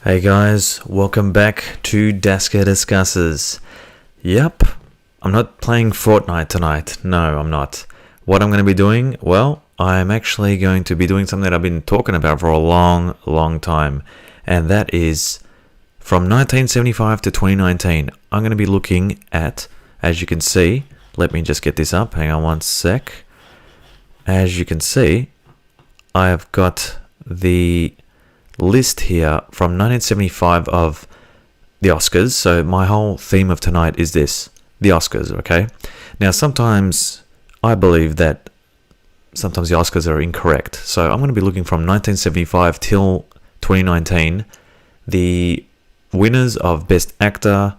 Hey guys, welcome back to Dasker Discusses. Yep, I'm not playing Fortnite tonight. No, I'm not. What I'm going to be doing? Well, I'm actually going to be doing something that I've been talking about for a long time. And that is from 1975 to 2019. I'm going to be looking at, as you can see, let me just get this up. Hang on one sec. As you can see, I've got the list here from 1975 of the Oscars. So my whole theme of tonight is this, the Oscars, okay? Now sometimes I believe that sometimes the Oscars are incorrect. So I'm going to be looking from 1975 till 2019, the winners of Best Actor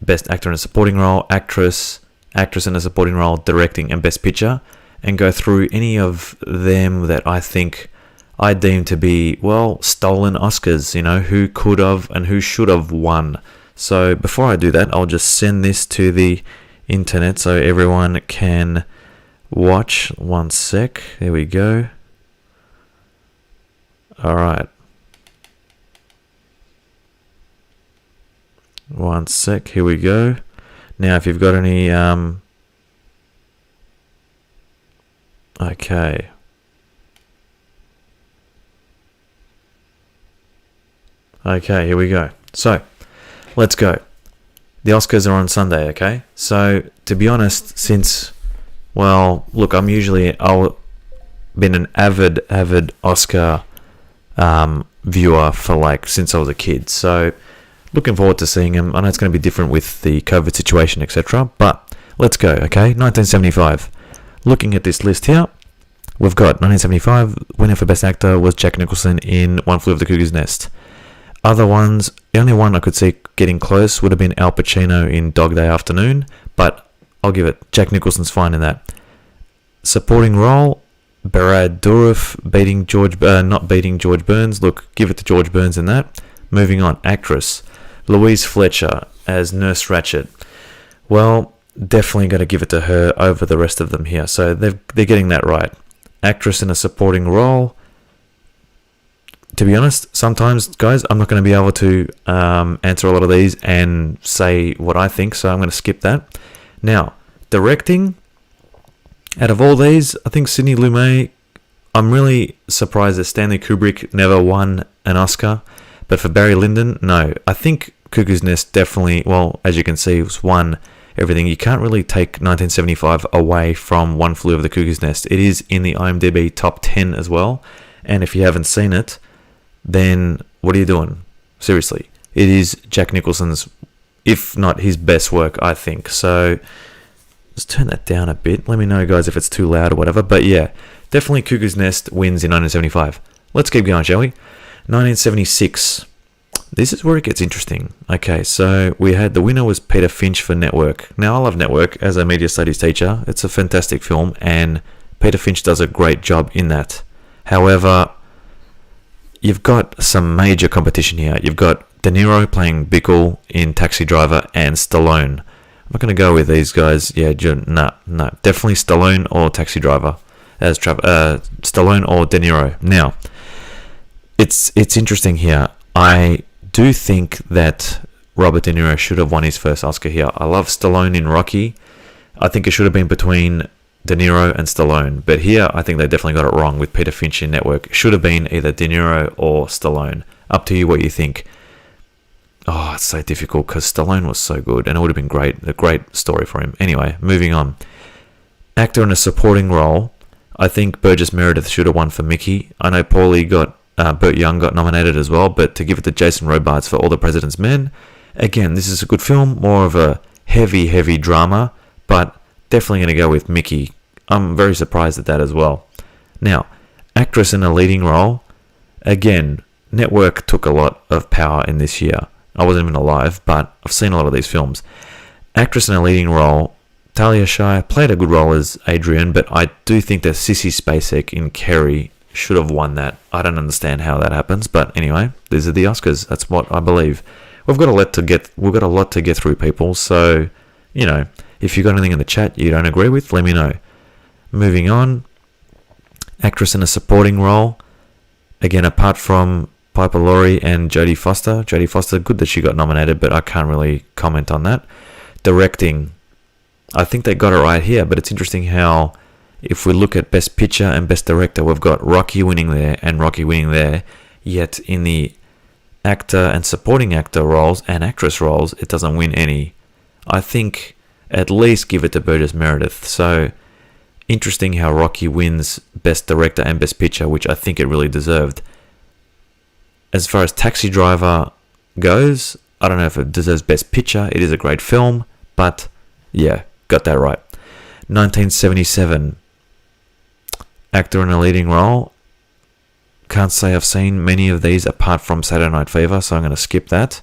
in a Supporting Role, Actress in a Supporting Role, Directing, and Best Picture, and go through any of them that I deem to be, well, stolen Oscars, who could have and who should have won. So before I do that, I'll just send this to the internet so everyone can watch. One sec. There we go. All right. One sec. Here we go. Now, if you've got any... Okay. Okay, here we go. So, let's go. The Oscars are on Sunday, okay? So, to be honest, I've been an avid Oscar viewer since I was a kid. So, looking forward to seeing them. I know it's going to be different with the COVID situation, etc. But, let's go, okay? 1975. Looking at this list here, we've got 1975, winner for Best Actor was Jack Nicholson in One Flew Over the Cuckoo's Nest. Other ones, the only one I could see getting close would have been Al Pacino in Dog Day Afternoon, but I'll give it, Jack Nicholson's fine in that. Supporting role, Brad Dourif not beating George Burns. Look, give it to George Burns in that. Moving on, actress, Louise Fletcher as Nurse Ratched. Well, definitely going to give it to her over the rest of them here, so they're getting that right. Actress in a supporting role. To be honest, sometimes, guys, I'm not going to be able to answer a lot of these and say what I think, so I'm going to skip that. Now, directing, out of all these, I think Sidney Lumet, I'm really surprised that Stanley Kubrick never won an Oscar, but for Barry Lyndon, no. I think Cuckoo's Nest definitely, well, as you can see, was won everything. You can't really take 1975 away from One Flew Over the Cuckoo's Nest. It is in the IMDb top 10 as well, and if you haven't seen it, then what are you doing? Seriously. It is Jack Nicholson's, if not his best work, I think. So, let's turn that down a bit. Let me know, guys, if it's too loud or whatever. But yeah, definitely Cuckoo's Nest wins in 1975. Let's keep going, shall we? 1976. This is where it gets interesting. Okay, so we had the winner was Peter Finch for Network. Now, I love Network as a media studies teacher. It's a fantastic film, and Peter Finch does a great job in that. However, you've got some major competition here. You've got De Niro playing Bickle in Taxi Driver and Stallone. I'm not going to go with these guys. Yeah, no. Definitely Stallone or Taxi Driver as Stallone or De Niro. Now, it's interesting here. I do think that Robert De Niro should have won his first Oscar here. I love Stallone in Rocky. I think it should have been between De Niro and Stallone, but here I think they definitely got it wrong with Peter Finch in Network. It should have been either De Niro or Stallone. Up to you what you think. Oh, it's so difficult because Stallone was so good and it would have been great, a great story for him. Anyway, moving on. Actor in a supporting role, I think Burgess Meredith should have won for Mickey. I know Burt Young got nominated as well, but to give it to Jason Robards for All the President's Men, again, this is a good film, more of a heavy drama, but definitely going to go with Mickey. I'm very surprised at that as well. Now, actress in a leading role. Again, Network took a lot of power in this year. I wasn't even alive, but I've seen a lot of these films. Actress in a leading role. Talia Shire played a good role as Adrian, but I do think that Sissy Spacek in Carrie should have won that. I don't understand how that happens, but anyway, these are the Oscars. That's what I believe. We've got a lot to get through, people. So, if you've got anything in the chat you don't agree with, let me know. Moving on. Actress in a supporting role. Again, apart from Piper Laurie and Jodie Foster. Jodie Foster, good that she got nominated, but I can't really comment on that. Directing, I think they got it right here, but it's interesting how if we look at Best Picture and Best Director, we've got Rocky winning there and Rocky winning there, yet in the actor and supporting actor roles and actress roles, it doesn't win any. I think at least give it to Burgess Meredith. So interesting how Rocky wins Best Director and Best Picture, which I think it really deserved. As far as Taxi Driver goes, I don't know if it deserves Best Picture. It is a great film, but yeah, got that right. 1977, actor in a leading role. Can't say I've seen many of these apart from Saturday Night Fever, so I'm going to skip that.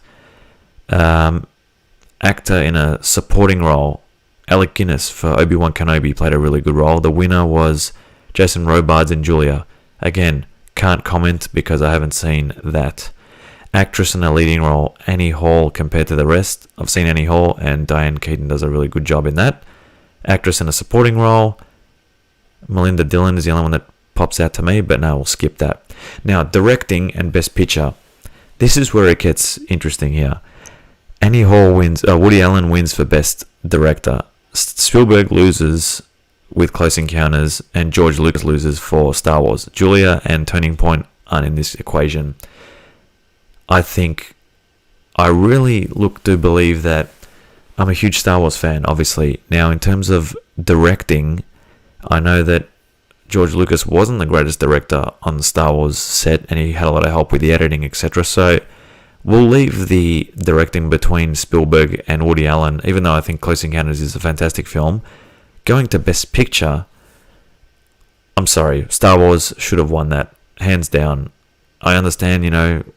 Actor in a supporting role, Alec Guinness for Obi-Wan Kenobi played a really good role. The winner was Jason Robards in Julia. Again, can't comment because I haven't seen that. Actress in a leading role, Annie Hall compared to the rest. I've seen Annie Hall and Diane Keaton does a really good job in that. Actress in a supporting role, Melinda Dillon is the only one that pops out to me, but no, we'll skip that. Now, directing and Best Picture. This is where it gets interesting here. Annie Hall wins, Woody Allen wins for Best Director. Spielberg loses with Close Encounters, and George Lucas loses for Star Wars. Julia and Turning Point aren't in this equation. I really look to believe that I'm a huge Star Wars fan, obviously. Now, in terms of directing, I know that George Lucas wasn't the greatest director on the Star Wars set, and he had a lot of help with the editing, etc. So we'll leave the directing between Spielberg and Woody Allen, even though I think Close Encounters is a fantastic film. Going to Best Picture, I'm sorry, Star Wars should have won that, hands down. I understand,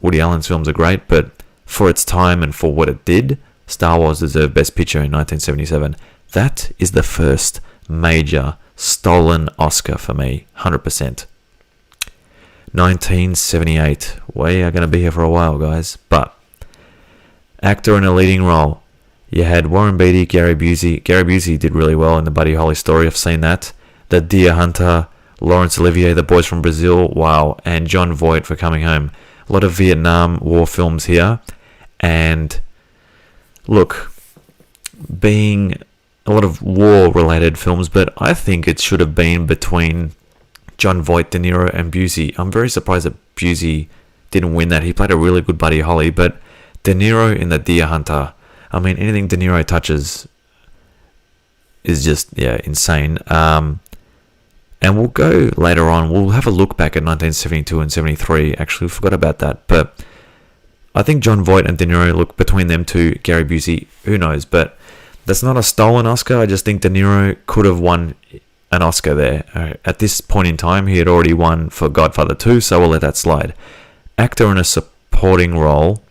Woody Allen's films are great, but for its time and for what it did, Star Wars deserved Best Picture in 1977. That is the first major stolen Oscar for me, 100%. 1978. We are going to be here for a while, guys. But actor in a leading role. You had Warren Beatty, Gary Busey. Gary Busey did really well in the Buddy Holly story. I've seen that. The Deer Hunter, Laurence Olivier, The Boys from Brazil. Wow. And John Voight for Coming Home. A lot of Vietnam War films here. And look, being a lot of war-related films, but I think it should have been between John Voight, De Niro, and Busey. I'm very surprised that Busey didn't win that. He played a really good Buddy Holly, but De Niro in The Deer Hunter, I mean, anything De Niro touches is just, insane. And we'll go later on. We'll have a look back at 1972 and 73. Actually, we forgot about that. But I think John Voight and De Niro, look, between them two, Gary Busey, who knows? But that's not a stolen Oscar. I just think De Niro could have won an Oscar there. At this point in time, he had already won for Godfather 2, so we'll let that slide. Actor in a supporting role,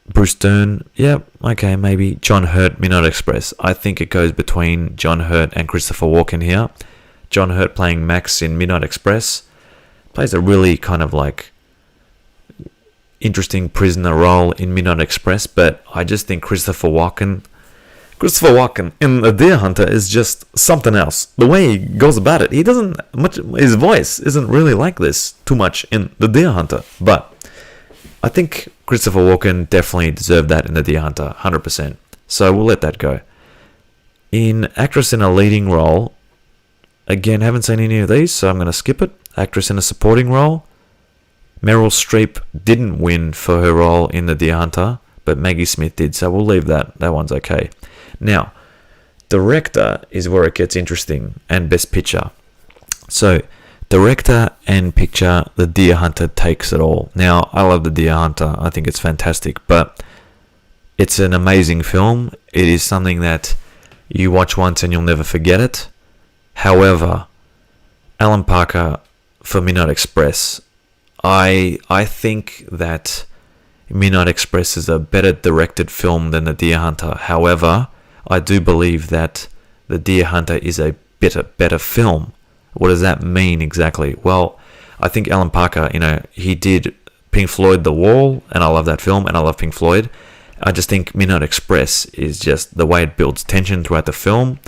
Bruce Dern, okay, maybe. John Hurt, Midnight Express. I think it goes between John Hurt and Christopher Walken here. John Hurt playing Max in Midnight Express. Plays a really kind of like interesting prisoner role in Midnight Express, but I just think Christopher Walken in The Deer Hunter is just something else. The way he goes about it, his voice isn't really like this too much in The Deer Hunter, but I think Christopher Walken definitely deserved that in The Deer Hunter, 100%. So we'll let that go. In actress in a leading role, again, haven't seen any of these, so I'm going to skip it. Actress in a supporting role, Meryl Streep didn't win for her role in The Deer Hunter, but Maggie Smith did, so we'll leave that. That one's okay. Now, director is where it gets interesting, and Best Picture. So, director and picture, The Deer Hunter takes it all. Now, I love The Deer Hunter. I think it's fantastic, but it's an amazing film. It is something that you watch once and you'll never forget it. However, Alan Parker for Midnight Express, I think that Midnight Express is a better directed film than The Deer Hunter. However, I do believe that The Deer Hunter is a better film. What does that mean exactly? Well, I think Alan Parker, he did Pink Floyd The Wall, and I love that film, and I love Pink Floyd. I just think Midnight Express is just the way it builds tension throughout the film.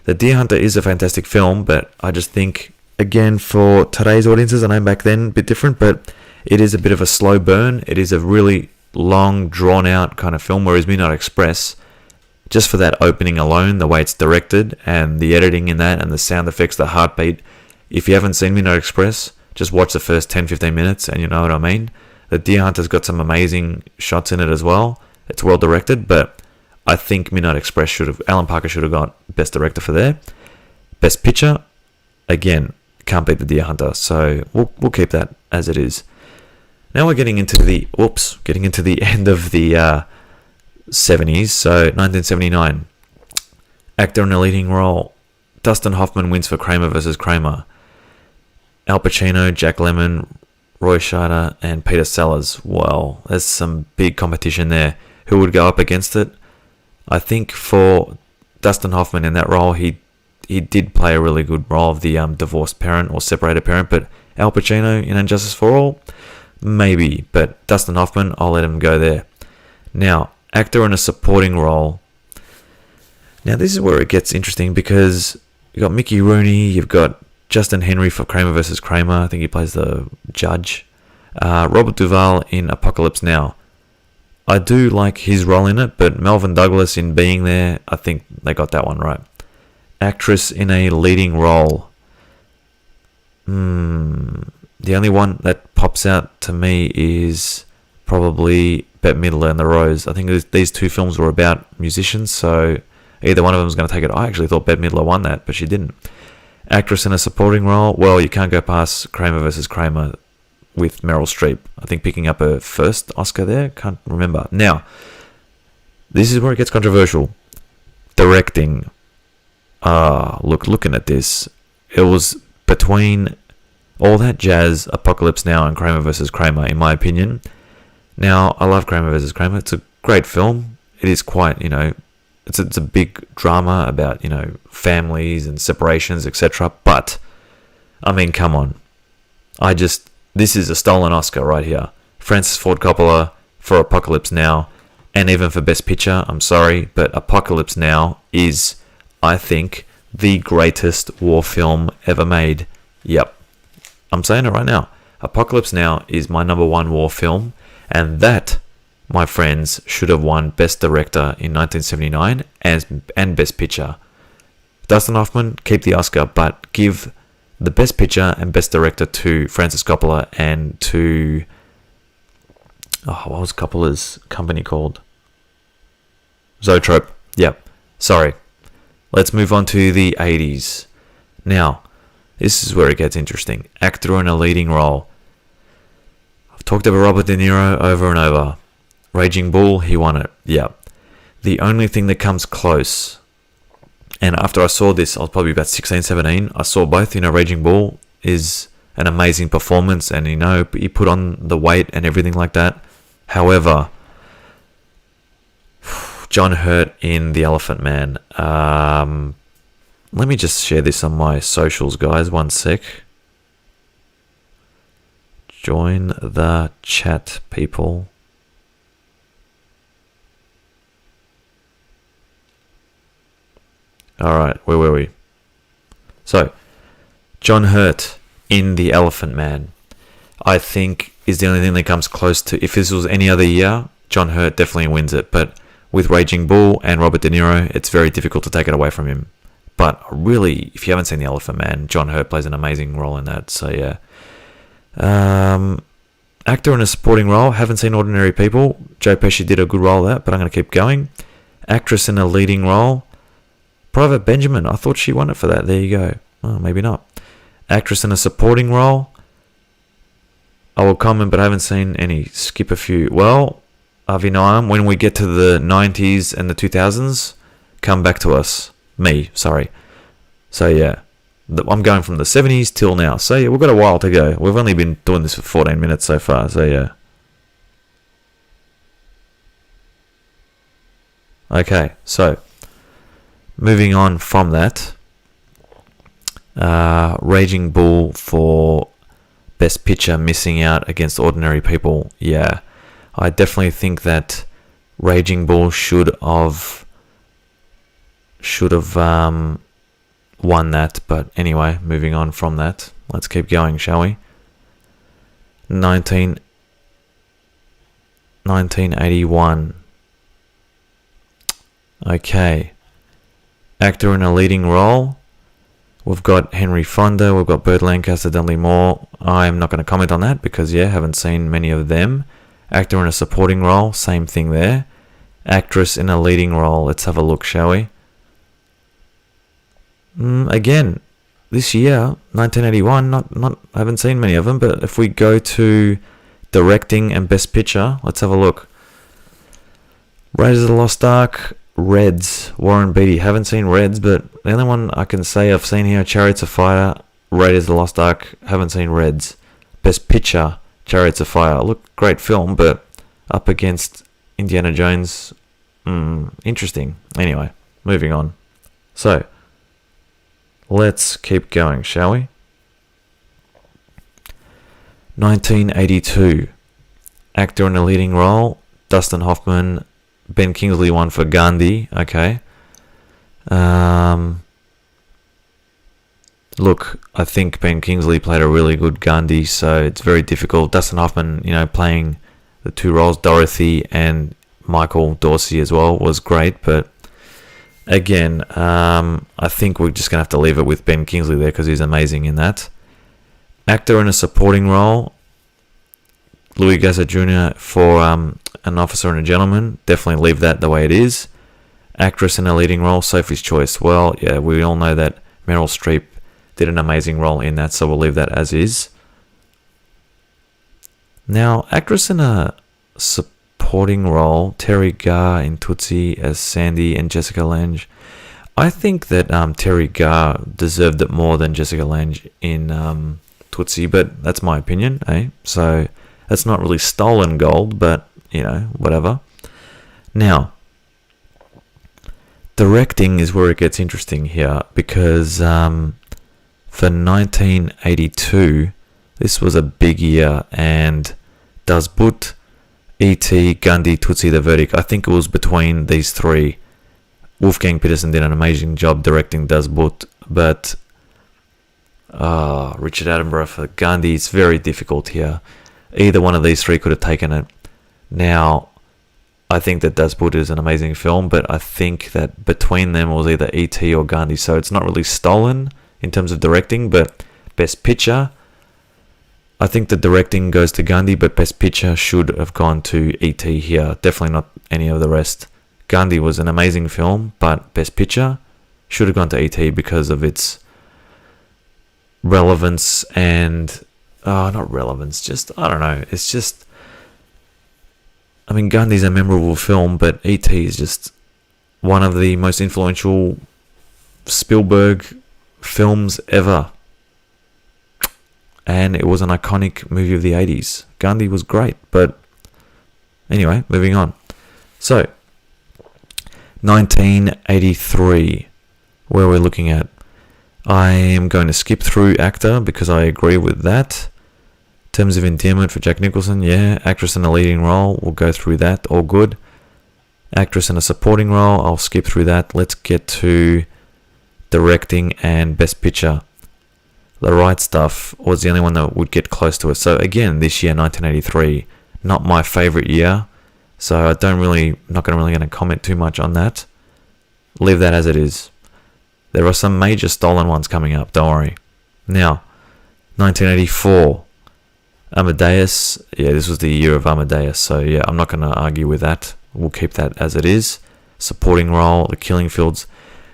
The Deer Hunter is a fantastic film, but I just think, again, for today's audiences, I know back then a bit different, but It is a bit of a slow burn. It is a really long, drawn-out kind of film, whereas Midnight Express, just for that opening alone, the way it's directed, and the editing in that, and the sound effects, the heartbeat. If you haven't seen Midnight Express, just watch the first 10-15 minutes, and you know what I mean. The Deer Hunter's got some amazing shots in it as well. It's well directed, but I think Midnight Express Alan Parker should have got Best Director for there. Best Picture, again, can't beat the Deer Hunter, so we'll keep that as it is. Now we're getting into the end of the 70s, so 1979. Actor in a leading role, Dustin Hoffman wins for Kramer vs. Kramer. Al Pacino, Jack Lemmon, Roy Scheider, and Peter Sellers. Well, there's some big competition there. Who would go up against it? I think for Dustin Hoffman in that role, he did play a really good role of the divorced parent or separated parent, but Al Pacino in Injustice for All, maybe, but Dustin Hoffman, I'll let him go there. Now, actor in a supporting role. Now, this is where it gets interesting because you've got Mickey Rooney, you've got Justin Henry for Kramer vs. Kramer. I think he plays the judge. Robert Duvall in Apocalypse Now. I do like his role in it, but Melvin Douglas in Being There, I think they got that one right. Actress in a leading role. The only one that pops out to me is probably Bette Midler and The Rose. I think these two films were about musicians, so either one of them is going to take it. I actually thought Bette Midler won that, but she didn't. Actress in a supporting role, well, you can't go past Kramer vs. Kramer with Meryl Streep. I think picking up her first Oscar there, can't remember. Now, this is where it gets controversial. Directing. Looking at this, it was between All That Jazz, Apocalypse Now, and Kramer vs. Kramer, in my opinion. Now, I love Kramer vs. Kramer. It's a great film. It is quite, it's a big drama about, families and separations, etc. But, I mean, come on. This is a stolen Oscar right here. Francis Ford Coppola for Apocalypse Now, and even for Best Picture, I'm sorry, but Apocalypse Now is, I think, the greatest war film ever made. Yep. I'm saying it right now. Apocalypse Now is my number one war film, and that, my friends, should have won Best Director in 1979 and Best Picture. Dustin Hoffman, keep the Oscar, but give the Best Picture and Best Director to Francis Coppola and to... what was Coppola's company called? Zoetrope. Yep. Sorry. Let's move on to the 80s. Now, this is where it gets interesting. Actor in a leading role. I've talked about Robert De Niro over and over. Raging Bull, he won it. Yeah. The only thing that comes close, and after I saw this, I was probably about 16, 17, I saw both. Raging Bull is an amazing performance, and he put on the weight and everything like that. However, John Hurt in The Elephant Man. Let me just share this on my socials, guys. One sec. Join the chat, people. Alright, where were we? So, John Hurt in The Elephant Man, I think, is the only thing that comes close to... If this was any other year, John Hurt definitely wins it. But with Raging Bull and Robert De Niro, it's very difficult to take it away from him. But really, if you haven't seen The Elephant Man, John Hurt plays an amazing role in that. So, yeah. Actor in a supporting role, haven't seen Ordinary People. Joe Pesci did a good role of that, but I'm going to keep going. Actress in a leading role, Private Benjamin. I thought she won it for that. There you go. Oh, maybe not. Actress in a supporting role, I will comment, but I haven't seen any. Skip a few. Well, Avinayam, when we get to the 90s and the 2000s, come back to us. Sorry. So, yeah. I'm going from the 70s till now. So, yeah, we've got a while to go. We've only been doing this for 14 minutes so far. So, yeah. Okay, so moving on from that. Raging Bull for Best Picture, missing out against Ordinary People. Yeah, I definitely think that Raging Bull should have won that. But anyway, moving on from that, let's keep going, shall we? 1981. Okay. Actor in a leading role. We've got Henry Fonda, we've got Burt Lancaster, Dudley Moore. I'm not going to comment on that because, haven't seen many of them. Actor in a supporting role, same thing there. Actress in a leading role, let's have a look, shall we? Again, this year, 1981, I haven't seen many of them, but if we go to directing and best picture, let's have a look. Raiders of the Lost Ark, Reds, Warren Beatty. Haven't seen Reds, but the only one I can say I've seen here, Chariots of Fire, Raiders of the Lost Ark. Haven't seen Reds. Best Picture, Chariots of Fire. Look, great film, but up against Indiana Jones. Interesting. Anyway, moving on. So, let's keep going, shall we? 1982. Actor in a leading role, Dustin Hoffman. Ben Kingsley won for Gandhi. Okay. Look, I think Ben Kingsley played a really good Gandhi, so it's very difficult. Dustin Hoffman, playing the two roles, Dorothy and Michael Dorsey as well, was great. But again, I think we're just going to have to leave it with Ben Kingsley there because he's amazing in that. Actor in a supporting role, Louis Gossett Jr. for An Officer and a Gentleman. Definitely leave that the way it is. Actress in a leading role, Sophie's Choice. Well, we all know that Meryl Streep did an amazing role in that, so we'll leave that as is. Now, actress in a supporting role, Terry Garr in Tootsie as Sandy and Jessica Lange. I think that Terry Garr deserved it more than Jessica Lange in Tootsie, but that's my opinion, eh? So that's not really stolen gold, but, whatever. Now, directing is where it gets interesting here, because for 1982, this was a big year, and Das Boot, E.T., Gandhi, Tootsie, The Verdict. I think it was between these three. Wolfgang Peterson did an amazing job directing Das Boot, but Richard Attenborough for Gandhi, it's very difficult here. Either one of these three could have taken it. Now, I think that Das Boot is an amazing film, but I think that between them was either E.T. or Gandhi, so it's not really stolen in terms of directing, but Best Picture, I think the directing goes to Gandhi, but Best Picture should have gone to E.T. here. Definitely not any of the rest. Gandhi was an amazing film, but Best Picture should have gone to E.T. because of its relevance and... not relevance, just, I don't know. It's just... Gandhi's a memorable film, but E.T. is just one of the most influential Spielberg films ever. And it was an iconic movie of the 80s. Gandhi was great, but anyway, moving on. So, 1983, where we're looking at. I am going to skip through actor because I agree with that. Terms of Endearment for Jack Nicholson, Actress in a leading role, we'll go through that, all good. Actress in a supporting role, I'll skip through that. Let's get to directing and Best Picture. The Right Stuff was the only one that would get close to it. So again, this year, 1983, not my favourite year. So not going to comment too much on that. Leave that as it is. There are some major stolen ones coming up, don't worry. Now, 1984, Amadeus. This was the year of Amadeus. So I'm not going to argue with that. We'll keep that as it is. Supporting role, The Killing Fields.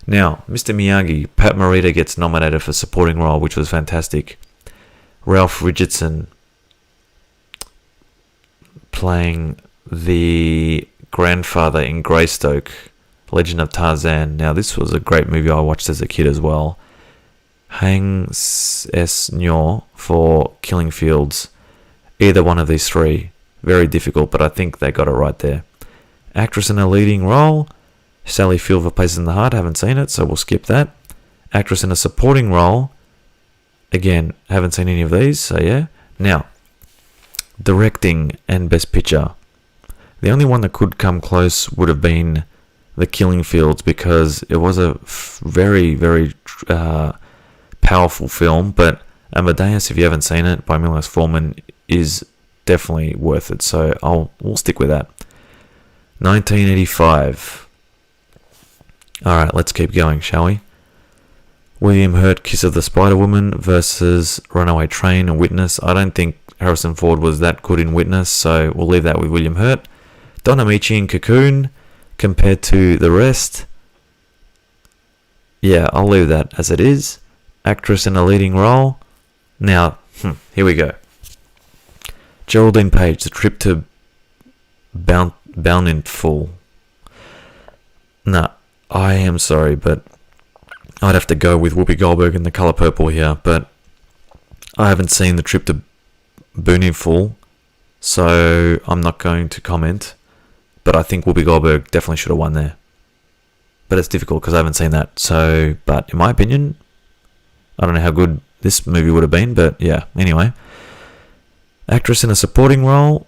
Now, Mr. Miyagi, Pat Morita gets nominated for supporting role, which was fantastic. Ralph Richardson playing the grandfather in Greystoke, Legend of Tarzan. Now, this was a great movie I watched as a kid as well. Hang S. Nyor for Killing Fields. Either one of these three. Very difficult, but I think they got it right there. Actress in a leading role, Sally Field for Places in the Heart. Haven't seen it, so we'll skip that. Actress in a supporting role. Again, haven't seen any of these, so Now, directing and Best Picture. The only one that could come close would have been The Killing Fields, because it was a very, very powerful film. But Amadeus, if you haven't seen it, by Milos Forman, is definitely worth it. So we'll stick with that. 1985. Alright, let's keep going, shall we? William Hurt, Kiss of the Spider Woman versus Runaway Train and Witness. I don't think Harrison Ford was that good in Witness, so we'll leave that with William Hurt. Don Ameche in Cocoon compared to the rest. Yeah, I'll leave that as it is. Actress in a leading role. Now, here we go. Geraldine Page, The Trip to Bountiful. Nah, I am sorry, but I'd have to go with Whoopi Goldberg in The Colour Purple here, but I haven't seen The Trip to Bountiful, so I'm not going to comment, but I think Whoopi Goldberg definitely should have won there. But it's difficult because I haven't seen that, so, but in my opinion, I don't know how good this movie would have been, but yeah, anyway. Actress in a supporting role,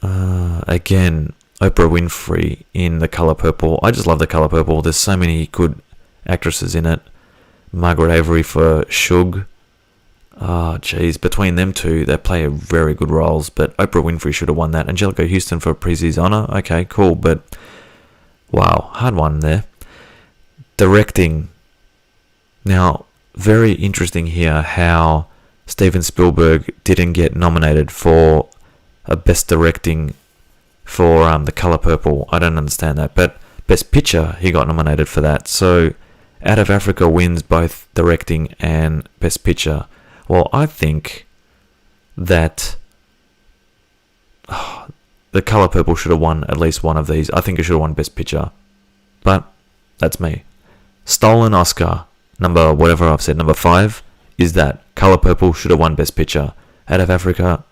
again, Oprah Winfrey in The Colour Purple. I just love The Colour Purple. There's so many good actresses in it. Margaret Avery for Shug. Between them two, they play very good roles, but Oprah Winfrey should have won that. Angelica Houston for Prezi's Honor. Okay, cool, but wow, hard one there. Directing. Now, very interesting here how Steven Spielberg didn't get nominated for a Best Directing for The Colour Purple. I don't understand that, but Best Picture, he got nominated for that. So, Out of Africa wins both Directing and Best Picture. Well, I think that The Colour Purple should have won at least one of these. I think it should have won Best Picture, but that's me. Stolen Oscar, number 5, is that Colour Purple should have won Best Picture. Out of Africa,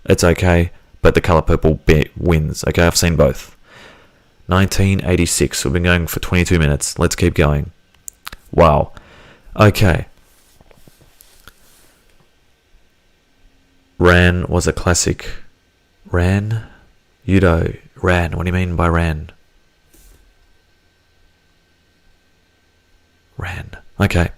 it's okay, but The Colour Purple wins. Okay, I've seen both. 1986, we've been going for 22 minutes. Let's keep going. Wow. Okay. Ran was a classic. Ran? Ran. What do you mean by Ran? Ran. Okay.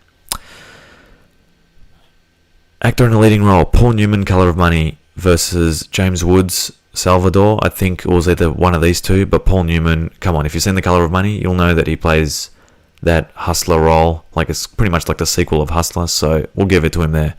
Actor in a leading role, Paul Newman, Colour of Money versus James Woods, Salvador. I think it was either one of these two, but Paul Newman, come on, if you've seen The Colour of Money, you'll know that he plays that hustler role. Like, it's pretty much like the sequel of Hustler, so we'll give it to him there.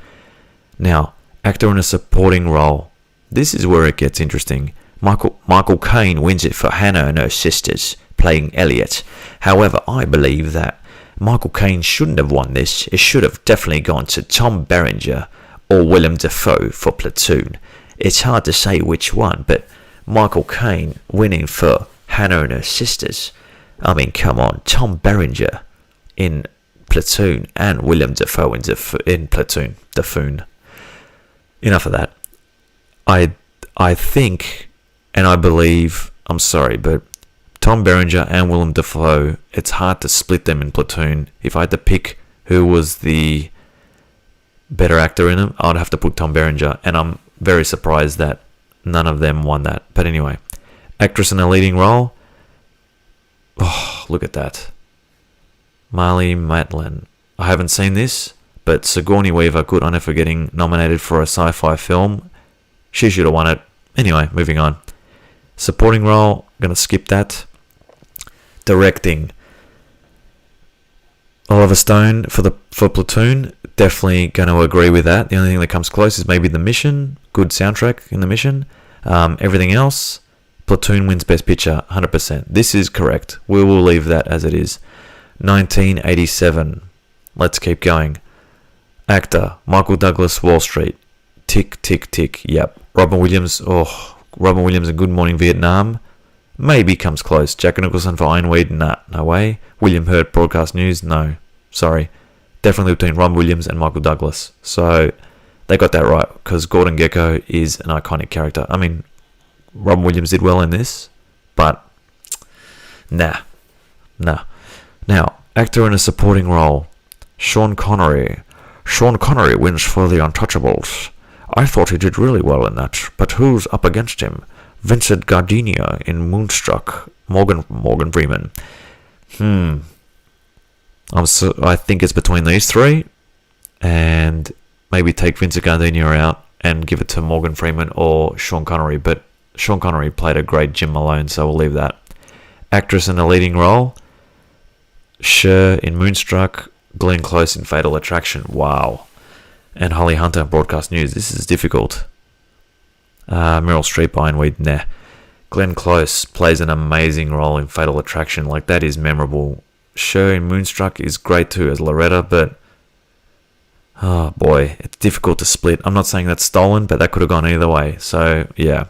Now, actor in a supporting role. This is where it gets interesting. Michael Caine wins it for Hannah and her sisters, playing Elliot. However, I believe that Michael Caine shouldn't have won this. It should have definitely gone to Tom Berenger or Willem Dafoe for Platoon. It's hard to say which one, but Michael Caine winning for Hannah and her sisters. I mean, come on, Tom Berenger in Platoon and Willem Dafoe in Platoon. Dafoon. Enough of that. I think, and I believe, I'm sorry, but Tom Berenger and Willem Dafoe, it's hard to split them in Platoon. If I had to pick who was the better actor in them, I'd have to put Tom Berenger, and I'm very surprised that none of them won that. But anyway, actress in a leading role. Oh, look at that. Marlee Matlin. I haven't seen this, but Sigourney Weaver, good on her for getting nominated for a sci-fi film. She should have won it. Anyway, moving on. Supporting role, gonna skip that. Directing. Oliver Stone for Platoon, definitely going to agree with that. The only thing that comes close is maybe The Mission. Good soundtrack in The Mission. Everything else, Platoon wins Best Picture, 100%. This is correct. We will leave that as it is. 1987. Let's keep going. Actor, Michael Douglas, Wall Street. Tick, tick, tick. Yep. Robin Williams in Good Morning Vietnam. Maybe comes close. Jack Nicholson for Ironweed. Nah, no way. William Hurt, Broadcast News. No, sorry. Definitely between Robin Williams and Michael Douglas. So they got that right because Gordon Gekko is an iconic character. I mean, Robin Williams did well in this, but nah. Now, actor in a supporting role, Sean Connery. Sean Connery wins for The Untouchables. I thought he did really well in that, but who's up against him? Vincent Gardenia in Moonstruck. Morgan Freeman. I think it's between these three, and maybe take Vincent Gardenia out and give it to Morgan Freeman or Sean Connery, but Sean Connery played a great Jim Malone, so we'll leave that. Actress in a leading role, Cher in Moonstruck, Glenn Close in Fatal Attraction. Wow. And Holly Hunter in Broadcast News. This is difficult. Meryl Streep, Ironweed, nah. Glenn Close plays an amazing role in Fatal Attraction. Like, that is memorable. Cher in Moonstruck is great too as Loretta, but oh boy, it's difficult to split. I'm not saying that's stolen, but that could have gone either way. So, yeah.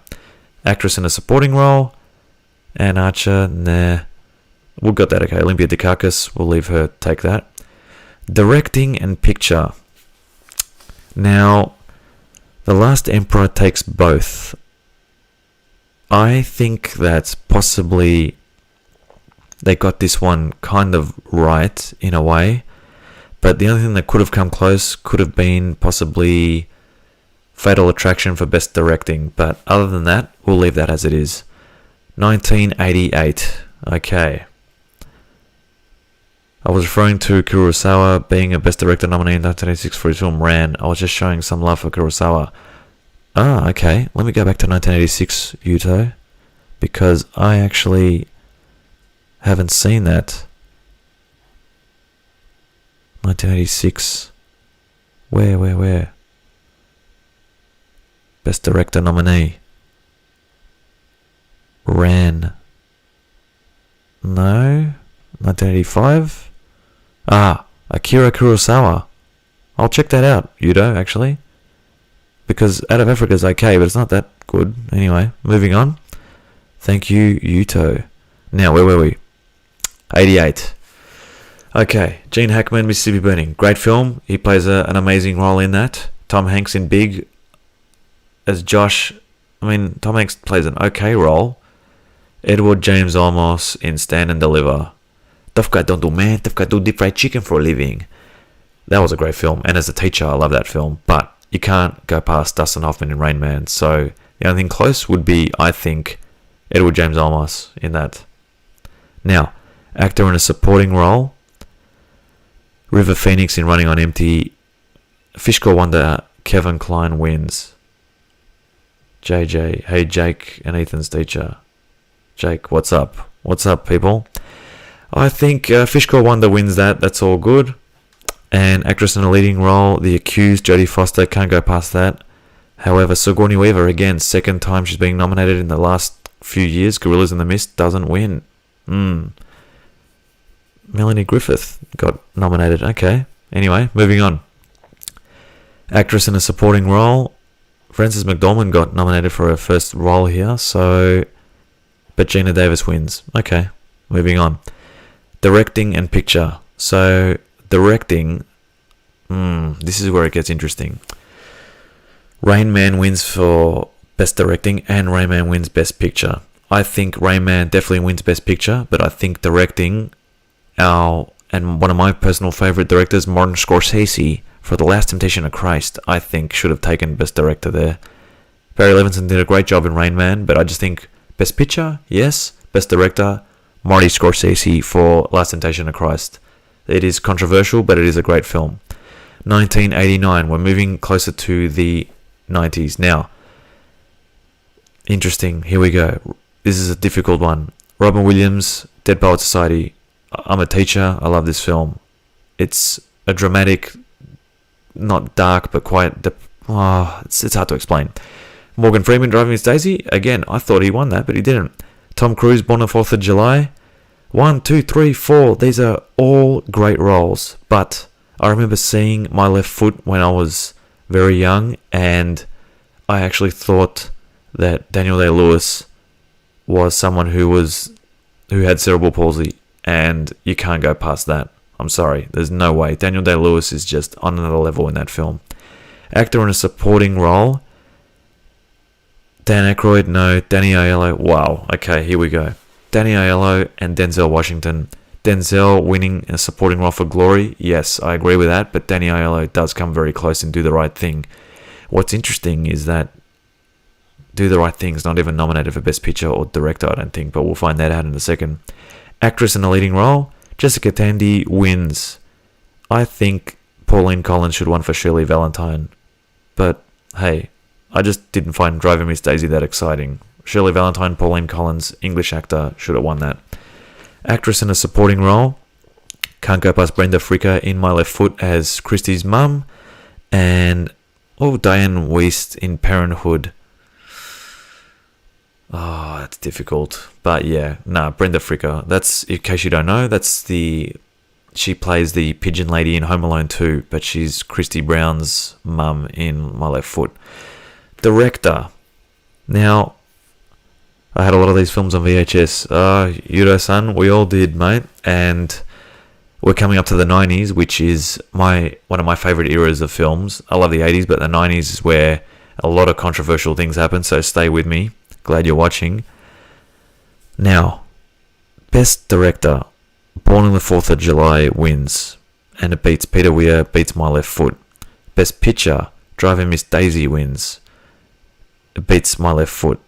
Actress in a supporting role, Anne Archer, nah. We'll got that, okay. Olympia Dukakis, we'll leave her take that. Directing and picture. Now, The Last Emperor takes both. I think that possibly they got this one kind of right in a way, but the only thing that could have come close could have been possibly Fatal Attraction for Best Directing, but other than that, we'll leave that as it is. 1988. Okay. I was referring to Kurosawa being a Best Director nominee in 1986 for his film Ran. I was just showing some love for Kurosawa. Ah, okay. Let me go back to 1986, Yuto, because I actually haven't seen that. 1986. Where? Best Director nominee. Ran. No? 1985? Ah, Akira Kurosawa. I'll check that out, Yudo, actually. Because Out of Africa is okay, but it's not that good. Anyway, moving on. Thank you, Yuto. Now, where were we? 88. Okay, Gene Hackman, Mississippi Burning. Great film. He plays an amazing role in that. Tom Hanks in Big as Josh. I mean, Tom Hanks plays an okay role. Edward James Olmos in Stand and Deliver. Tough guy don't do man, tough guy do deep fried chicken for a living. That was a great film, and as a teacher, I love that film. But you can't go past Dustin Hoffman in Rain Man. So the only thing close would be, I think, Edward James Olmos in that. Now, actor in a supporting role. River Phoenix in Running on Empty. Fishcore Wonder, Kevin Kline wins. JJ, hey Jake and Ethan's teacher. Jake, what's up? What's up, people? I think Fishcore Wonder wins that. That's all good. And actress in a leading role, The Accused, Jodie Foster, can't go past that. However, Sigourney Weaver, again, second time she's being nominated in the last few years. Gorillas in the Mist doesn't win. Melanie Griffith got nominated. Okay. Anyway, moving on. Actress in a supporting role, Frances McDormand got nominated for her first role here. But Gina Davis wins. Okay. Moving on. Directing and picture. So, directing, this is where it gets interesting. Rain Man wins for Best Directing and Rain Man wins Best Picture. I think Rain Man definitely wins Best Picture, but I think directing, and one of my personal favourite directors, Martin Scorsese, for The Last Temptation of Christ, I think should have taken Best Director there. Barry Levinson did a great job in Rain Man, but I just think Best Picture, yes. Best Director, Marty Scorsese for Last Temptation of Christ. It is controversial, but it is a great film. 1989. We're moving closer to the 90s. Now, interesting. Here we go. This is a difficult one. Robin Williams, Dead Poets Society. I'm a teacher. I love this film. It's a dramatic, not dark, but quite... it's hard to explain. Morgan Freeman, Driving Miss Daisy. Again, I thought he won that, but he didn't. Tom Cruise, Born on 4th of July. 1, 2, 3, 4. These are all great roles. But I remember seeing My Left Foot when I was very young, and I actually thought that Daniel Day-Lewis was someone who had cerebral palsy, and you can't go past that. I'm sorry. There's no way. Daniel Day-Lewis is just on another level in that film. Actor in a supporting role. Dan Aykroyd, no. Danny Aiello, wow. Okay, here we go. Danny Aiello and Denzel Washington. Denzel winning a supporting role for Glory, yes, I agree with that, but Danny Aiello does come very close and Do the Right Thing. What's interesting is that Do the Right Thing is not even nominated for Best Picture or Director, I don't think, but we'll find that out in a second. Actress in a leading role, Jessica Tandy wins. I think Pauline Collins should win for Shirley Valentine, but hey, I just didn't find Driving Miss Daisy that exciting. Shirley Valentine, Pauline Collins, English actor, should have won that. Actress in a supporting role, can't go past Brenda Fricker in My Left Foot as Christy's mum, and Diane Wiest in Parenthood. Oh, that's difficult. But yeah, Brenda Fricker. That's, in case you don't know, she plays the pigeon lady in Home Alone 2, but she's Christy Brown's mum in My Left Foot. Director. Now, I had a lot of these films on VHS. Yudo-san, we all did, mate. And we're coming up to the 90s, which is one of my favourite eras of films. I love the 80s, but the 90s is where a lot of controversial things happen, so stay with me. Glad you're watching. Now, Best Director. Born on the 4th of July wins. And it beats Peter Weir, beats My Left Foot. Best Picture. Driving Miss Daisy wins. It beats My Left Foot.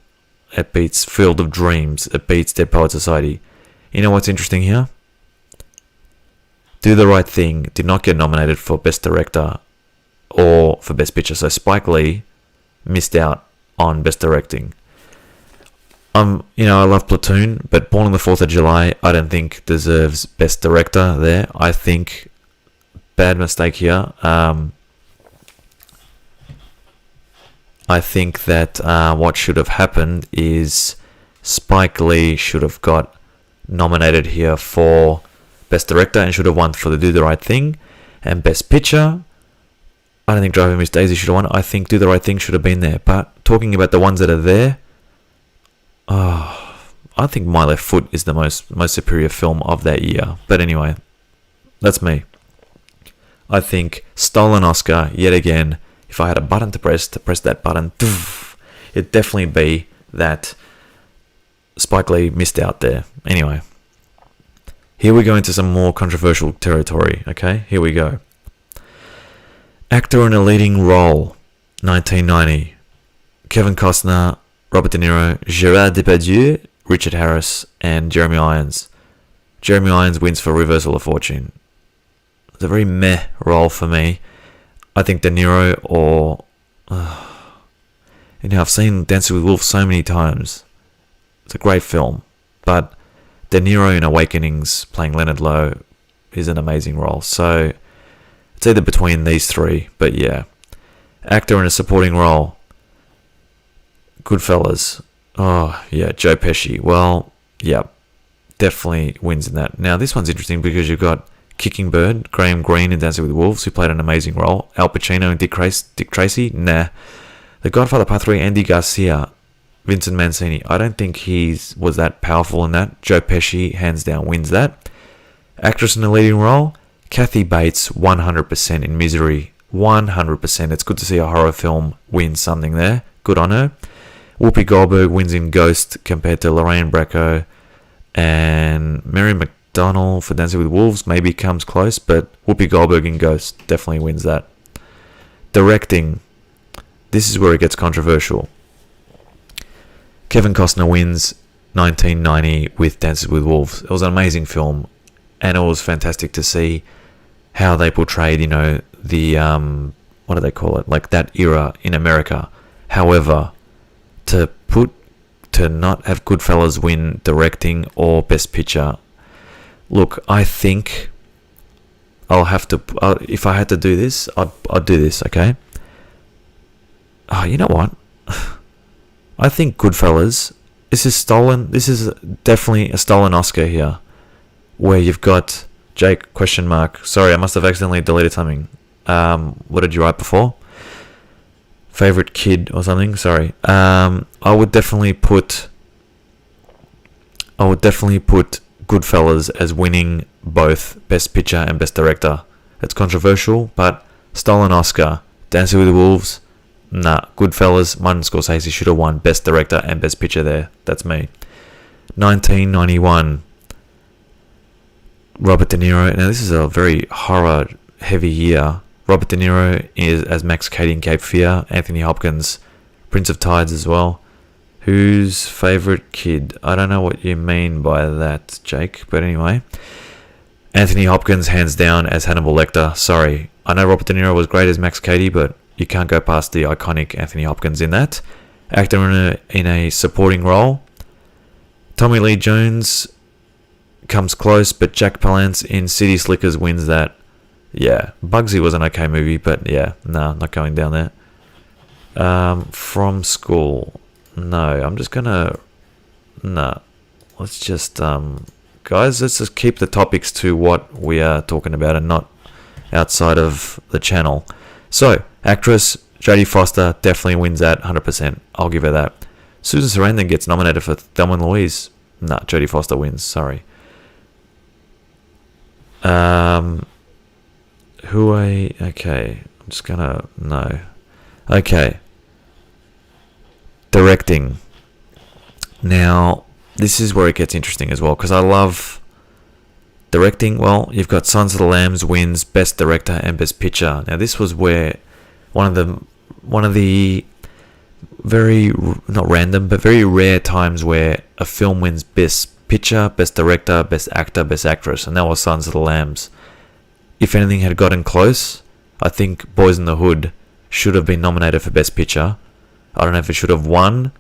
It beats Field of Dreams. It beats Dead Poets Society. You know what's interesting here? Do the Right Thing did not get nominated for Best Director or for Best Picture. So Spike Lee missed out on Best Directing. I love Platoon, but Born on the 4th of July, I don't think deserves Best Director there. I think, bad mistake here. I think that what should have happened is Spike Lee should have got nominated here for Best Director and should have won for the Do the Right Thing. And Best Picture, I don't think Driving Miss Daisy should have won. I think Do the Right Thing should have been there. But talking about the ones that are there, I think My Left Foot is the most superior film of that year. But anyway, that's me. I think stolen Oscar yet again. If I had a button to press that button, it'd definitely be that Spike Lee missed out there. Anyway, here we go into some more controversial territory. Okay, here we go. Actor in a leading role, 1990. Kevin Costner, Robert De Niro, Gerard Depardieu, Richard Harris, and Jeremy Irons. Jeremy Irons wins for Reversal of Fortune. It's a very meh role for me. I think De Niro I've seen Dancing with Wolves so many times. It's a great film. But De Niro in Awakenings playing Leonard Lowe is an amazing role. So it's either between these three. But yeah. Actor in a supporting role. Goodfellas. Oh, yeah, Joe Pesci. Well, yeah, definitely wins in that. Now, this one's interesting because you've got Kicking Bird, Graham Greene in Dancing with Wolves, who played an amazing role. Al Pacino and Dick Tracy. Nah. The Godfather Part 3, Andy Garcia, Vincent Mancini. I don't think he was that powerful in that. Joe Pesci, hands down, wins that. Actress in a leading role, Kathy Bates, 100% in Misery. 100%. It's good to see a horror film win something there. Good on her. Whoopi Goldberg wins in Ghost compared to Lorraine Bracco, and Mary McDonnell for Dancing with Wolves maybe comes close, but Whoopi Goldberg in Ghost definitely wins that. Directing. This is where it gets controversial. Kevin Costner wins 1990 with Dances with Wolves. It was an amazing film, and it was fantastic to see how they portrayed, the, what do they call it? Like that era in America. However, to not have Goodfellas win directing or Best Picture. Look, I think I'll have to. If I had to do this, I'd do this. Okay. Oh, you know what? I think Goodfellas. This is stolen. This is definitely a stolen Oscar here, where you've got Jake ? Sorry, I must have accidentally deleted something. What did you write before? Favorite kid or something. Sorry. I would definitely put Goodfellas as winning both Best Picture and Best Director. It's controversial, but stolen Oscar. Dancing with the Wolves. Nah. Goodfellas. Martin Scorsese should have won Best Director and Best Picture there. That's me. 1991. Robert De Niro. Now this is a very horror heavy year. Robert De Niro is as Max Cady in Cape Fear. Anthony Hopkins, Prince of Tides as well. Whose favourite kid? I don't know what you mean by that, Jake. But anyway. Anthony Hopkins, hands down, as Hannibal Lecter. Sorry. I know Robert De Niro was great as Max Cady, but you can't go past the iconic Anthony Hopkins in that. Actor in a supporting role, Tommy Lee Jones comes close, but Jack Palance in City Slickers wins that. Yeah, Bugsy was an okay movie, but yeah, no, not going down there. From School, no, I'm just gonna, no, let's just, guys, let's just keep the topics to what we are talking about and not outside of the channel. So, actress, Jodie Foster definitely wins that, 100%, I'll give her that. Susan Sarandon gets nominated for Thelma and Louise. Nah, Jodie Foster wins, sorry. Okay, I'm just gonna, no. Okay. Directing. Now, this is where it gets interesting as well, because I love directing. Well, you've got Sons of the Lambs wins Best Director and Best Picture. Now, this was where one of the very, not random, but very rare times where a film wins Best Picture, Best Director, Best Actor, Best Actress, and that was Sons of the Lambs. If anything had gotten close, I think Boys in the Hood should have been nominated for Best Picture. I don't know if it should have won,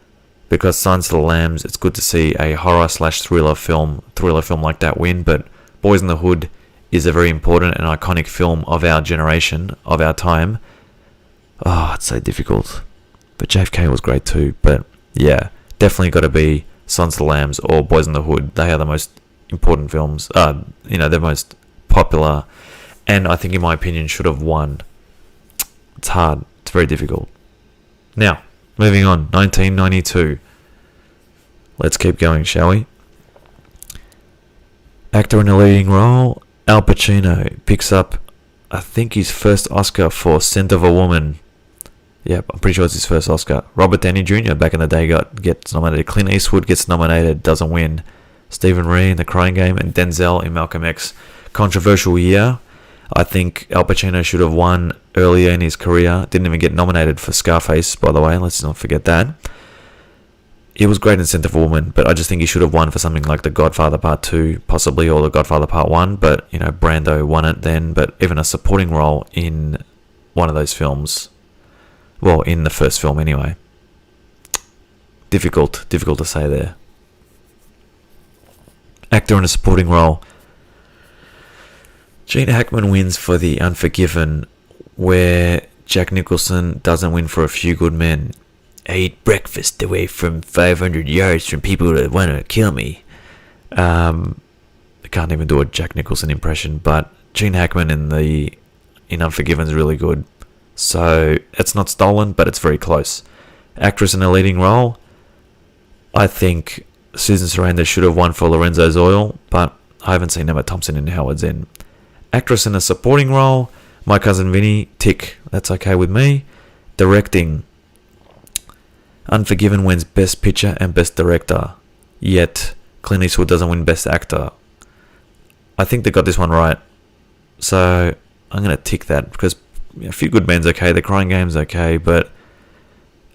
because Sons of the Lambs, it's good to see a horror/thriller film like that win, but Boys in the Hood is a very important and iconic film of our generation, of our time. Oh, it's so difficult. But JFK was great too. But yeah, definitely got to be Sons of the Lambs or Boys in the Hood. They are the most important films. They're most popular, and I think, in my opinion, should have won. It's hard. It's very difficult. Now, moving on. 1992. Let's keep going, shall we? Actor in a leading role, Al Pacino picks up, I think, his first Oscar for Scent of a Woman. Yep, I'm pretty sure it's his first Oscar. Robert Downey Jr. back in the day gets nominated. Clint Eastwood gets nominated, doesn't win. Stephen Rea in The Crying Game, and Denzel in Malcolm X. Controversial year. I think Al Pacino should have won earlier in his career. Didn't even get nominated for Scarface, by the way. Let's not forget that. He was great in Scent of a Woman, but I just think he should have won for something like The Godfather Part 2, possibly, or The Godfather Part 1. But, Brando won it then. But even a supporting role in one of those films, well, in the first film anyway. Difficult to say there. Actor in a supporting role. Gene Hackman wins for The Unforgiven, where Jack Nicholson doesn't win for A Few Good Men. I eat breakfast away from 500 yards from people that want to kill me. I can't even do a Jack Nicholson impression, but Gene Hackman in Unforgiven is really good. So it's not stolen, but it's very close. Actress in a leading role, I think Susan Sarandon should have won for Lorenzo's Oil, but I haven't seen Emma Thompson in Howard's End. Actress in a supporting role, My Cousin Vinny, tick, that's okay with me. Directing, Unforgiven wins Best Picture and Best Director, yet Clint Eastwood doesn't win Best Actor. I think they got this one right, so I'm going to tick that, because A Few Good Men's okay, The Crying Game's okay, but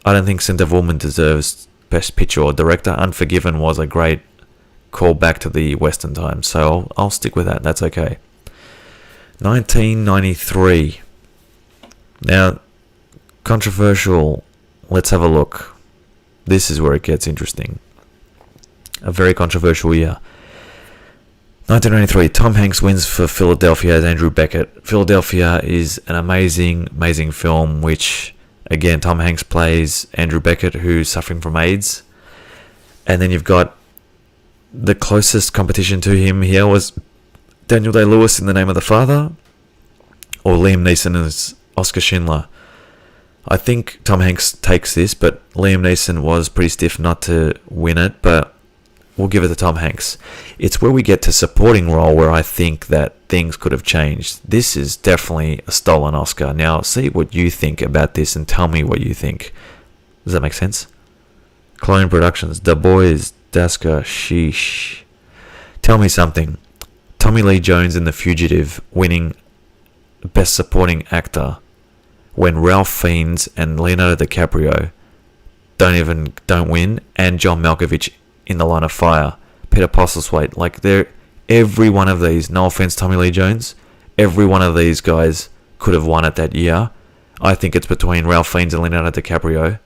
I don't think Scent of a Woman deserves Best Picture or Director. Unforgiven was a great call back to the Western times, so I'll stick with that, that's okay. 1993. Now, controversial, let's have a look. This is where it gets interesting. A very controversial year. 1993, Tom Hanks wins for Philadelphia as Andrew Beckett. Philadelphia is an amazing film, which, again, Tom Hanks plays Andrew Beckett, who's suffering from AIDS. And then you've got the closest competition to him here was Daniel Day-Lewis in The Name of the Father, or Liam Neeson as Oscar Schindler. I think Tom Hanks takes this, but Liam Neeson was pretty stiff not to win it, but we'll give it to Tom Hanks. It's where we get to supporting role where I think that things could have changed. This is definitely a stolen Oscar. Now, see what you think about this and tell me what you think. Does that make sense? Clone Productions, The Boys, Daska, Sheesh. Tell me something. Tommy Lee Jones in The Fugitive winning Best Supporting Actor when Ralph Fiennes and Leonardo DiCaprio don't win, and John Malkovich in The Line of Fire, Peter Postlethwaite, like every one of these, no offense Tommy Lee Jones, every one of these guys could have won it that year. I think it's between Ralph Fiennes and Leonardo DiCaprio.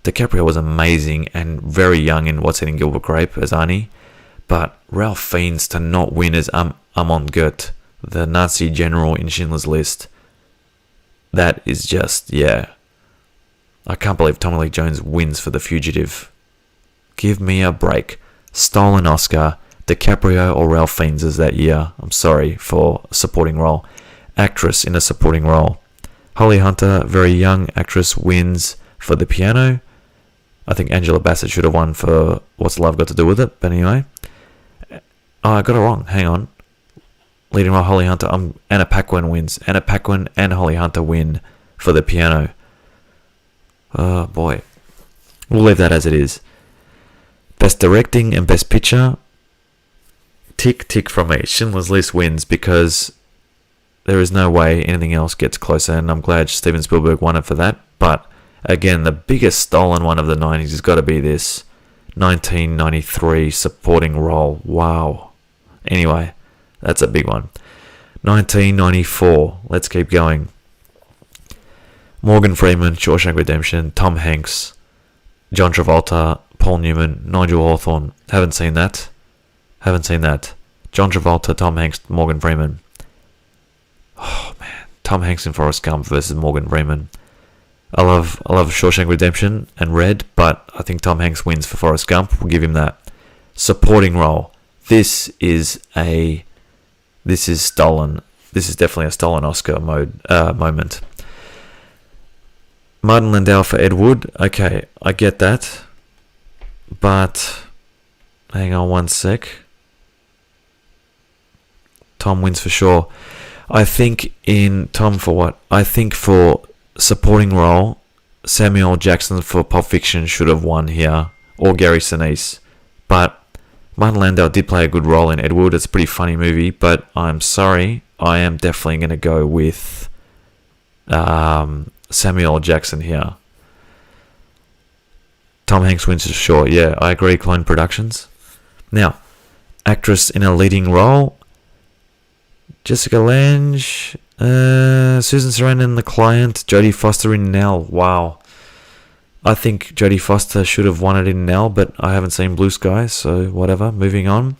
DiCaprio was amazing and very young in What's Eating Gilbert Grape as Arnie. But Ralph Fiennes to not win as Amon Goeth, the Nazi general in Schindler's List, that is just, yeah. I can't believe Tommy Lee Jones wins for The Fugitive. Give me a break. Stolen Oscar, DiCaprio or Ralph Fiennes is that year. I'm sorry for supporting role. Actress in a supporting role. Holly Hunter, very young actress, wins for The Piano. I think Angela Bassett should have won for What's Love Got to Do With It, but anyway. Oh, I got it wrong. Hang on. Leading role, Holly Hunter. Anna Paquin wins. Anna Paquin and Holly Hunter win for The Piano. Oh, boy. We'll leave that as it is. Best Directing and Best Picture. Tick from me. Schindler's List wins because there is no way anything else gets closer, and I'm glad Steven Spielberg won it for that. But, again, the biggest stolen one of the 90s has got to be this 1993 supporting role. Wow. Anyway, that's a big one. 1994. Let's keep going. Morgan Freeman, Shawshank Redemption, Tom Hanks, John Travolta, Paul Newman, Nigel Hawthorne. Haven't seen that. John Travolta, Tom Hanks, Morgan Freeman. Oh, man. Tom Hanks in Forrest Gump versus Morgan Freeman. I love Shawshank Redemption and Red, but I think Tom Hanks wins for Forrest Gump. We'll give him that. Supporting role. This is stolen. This is definitely a stolen Oscar moment. Martin Landau for Ed Wood. Okay, I get that. But hang on one sec. Tom wins for sure. I think for supporting role, Samuel L. Jackson for Pulp Fiction should have won here, or Gary Sinise. But Martin Landau did play a good role in Ed Wood. It's a pretty funny movie, but I'm sorry, I am definitely going to go with Samuel L. Jackson here. Tom Hanks wins for sure. Yeah, I agree. Clone Productions. Now, actress in a leading role: Jessica Lange, Susan Sarandon in The Client, Jodie Foster in Nell. Wow. I think Jodie Foster should have won it in Nell, but I haven't seen Blue Sky, so whatever. Moving on.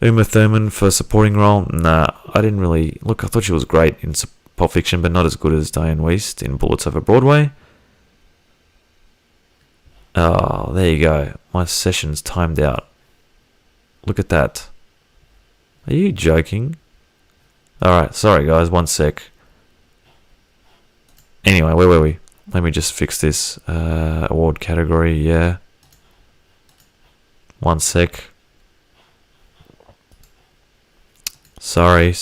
Uma Thurman for supporting role. Nah, I didn't really... Look, I thought she was great in Pulp Fiction, but not as good as Diane Wiest in Bullets Over Broadway. Oh, there you go. My session's timed out. Look at that. Are you joking? Alright, sorry guys, one sec. Anyway, where were we? Let me just fix this. Award category, yeah. One sec. Sorry.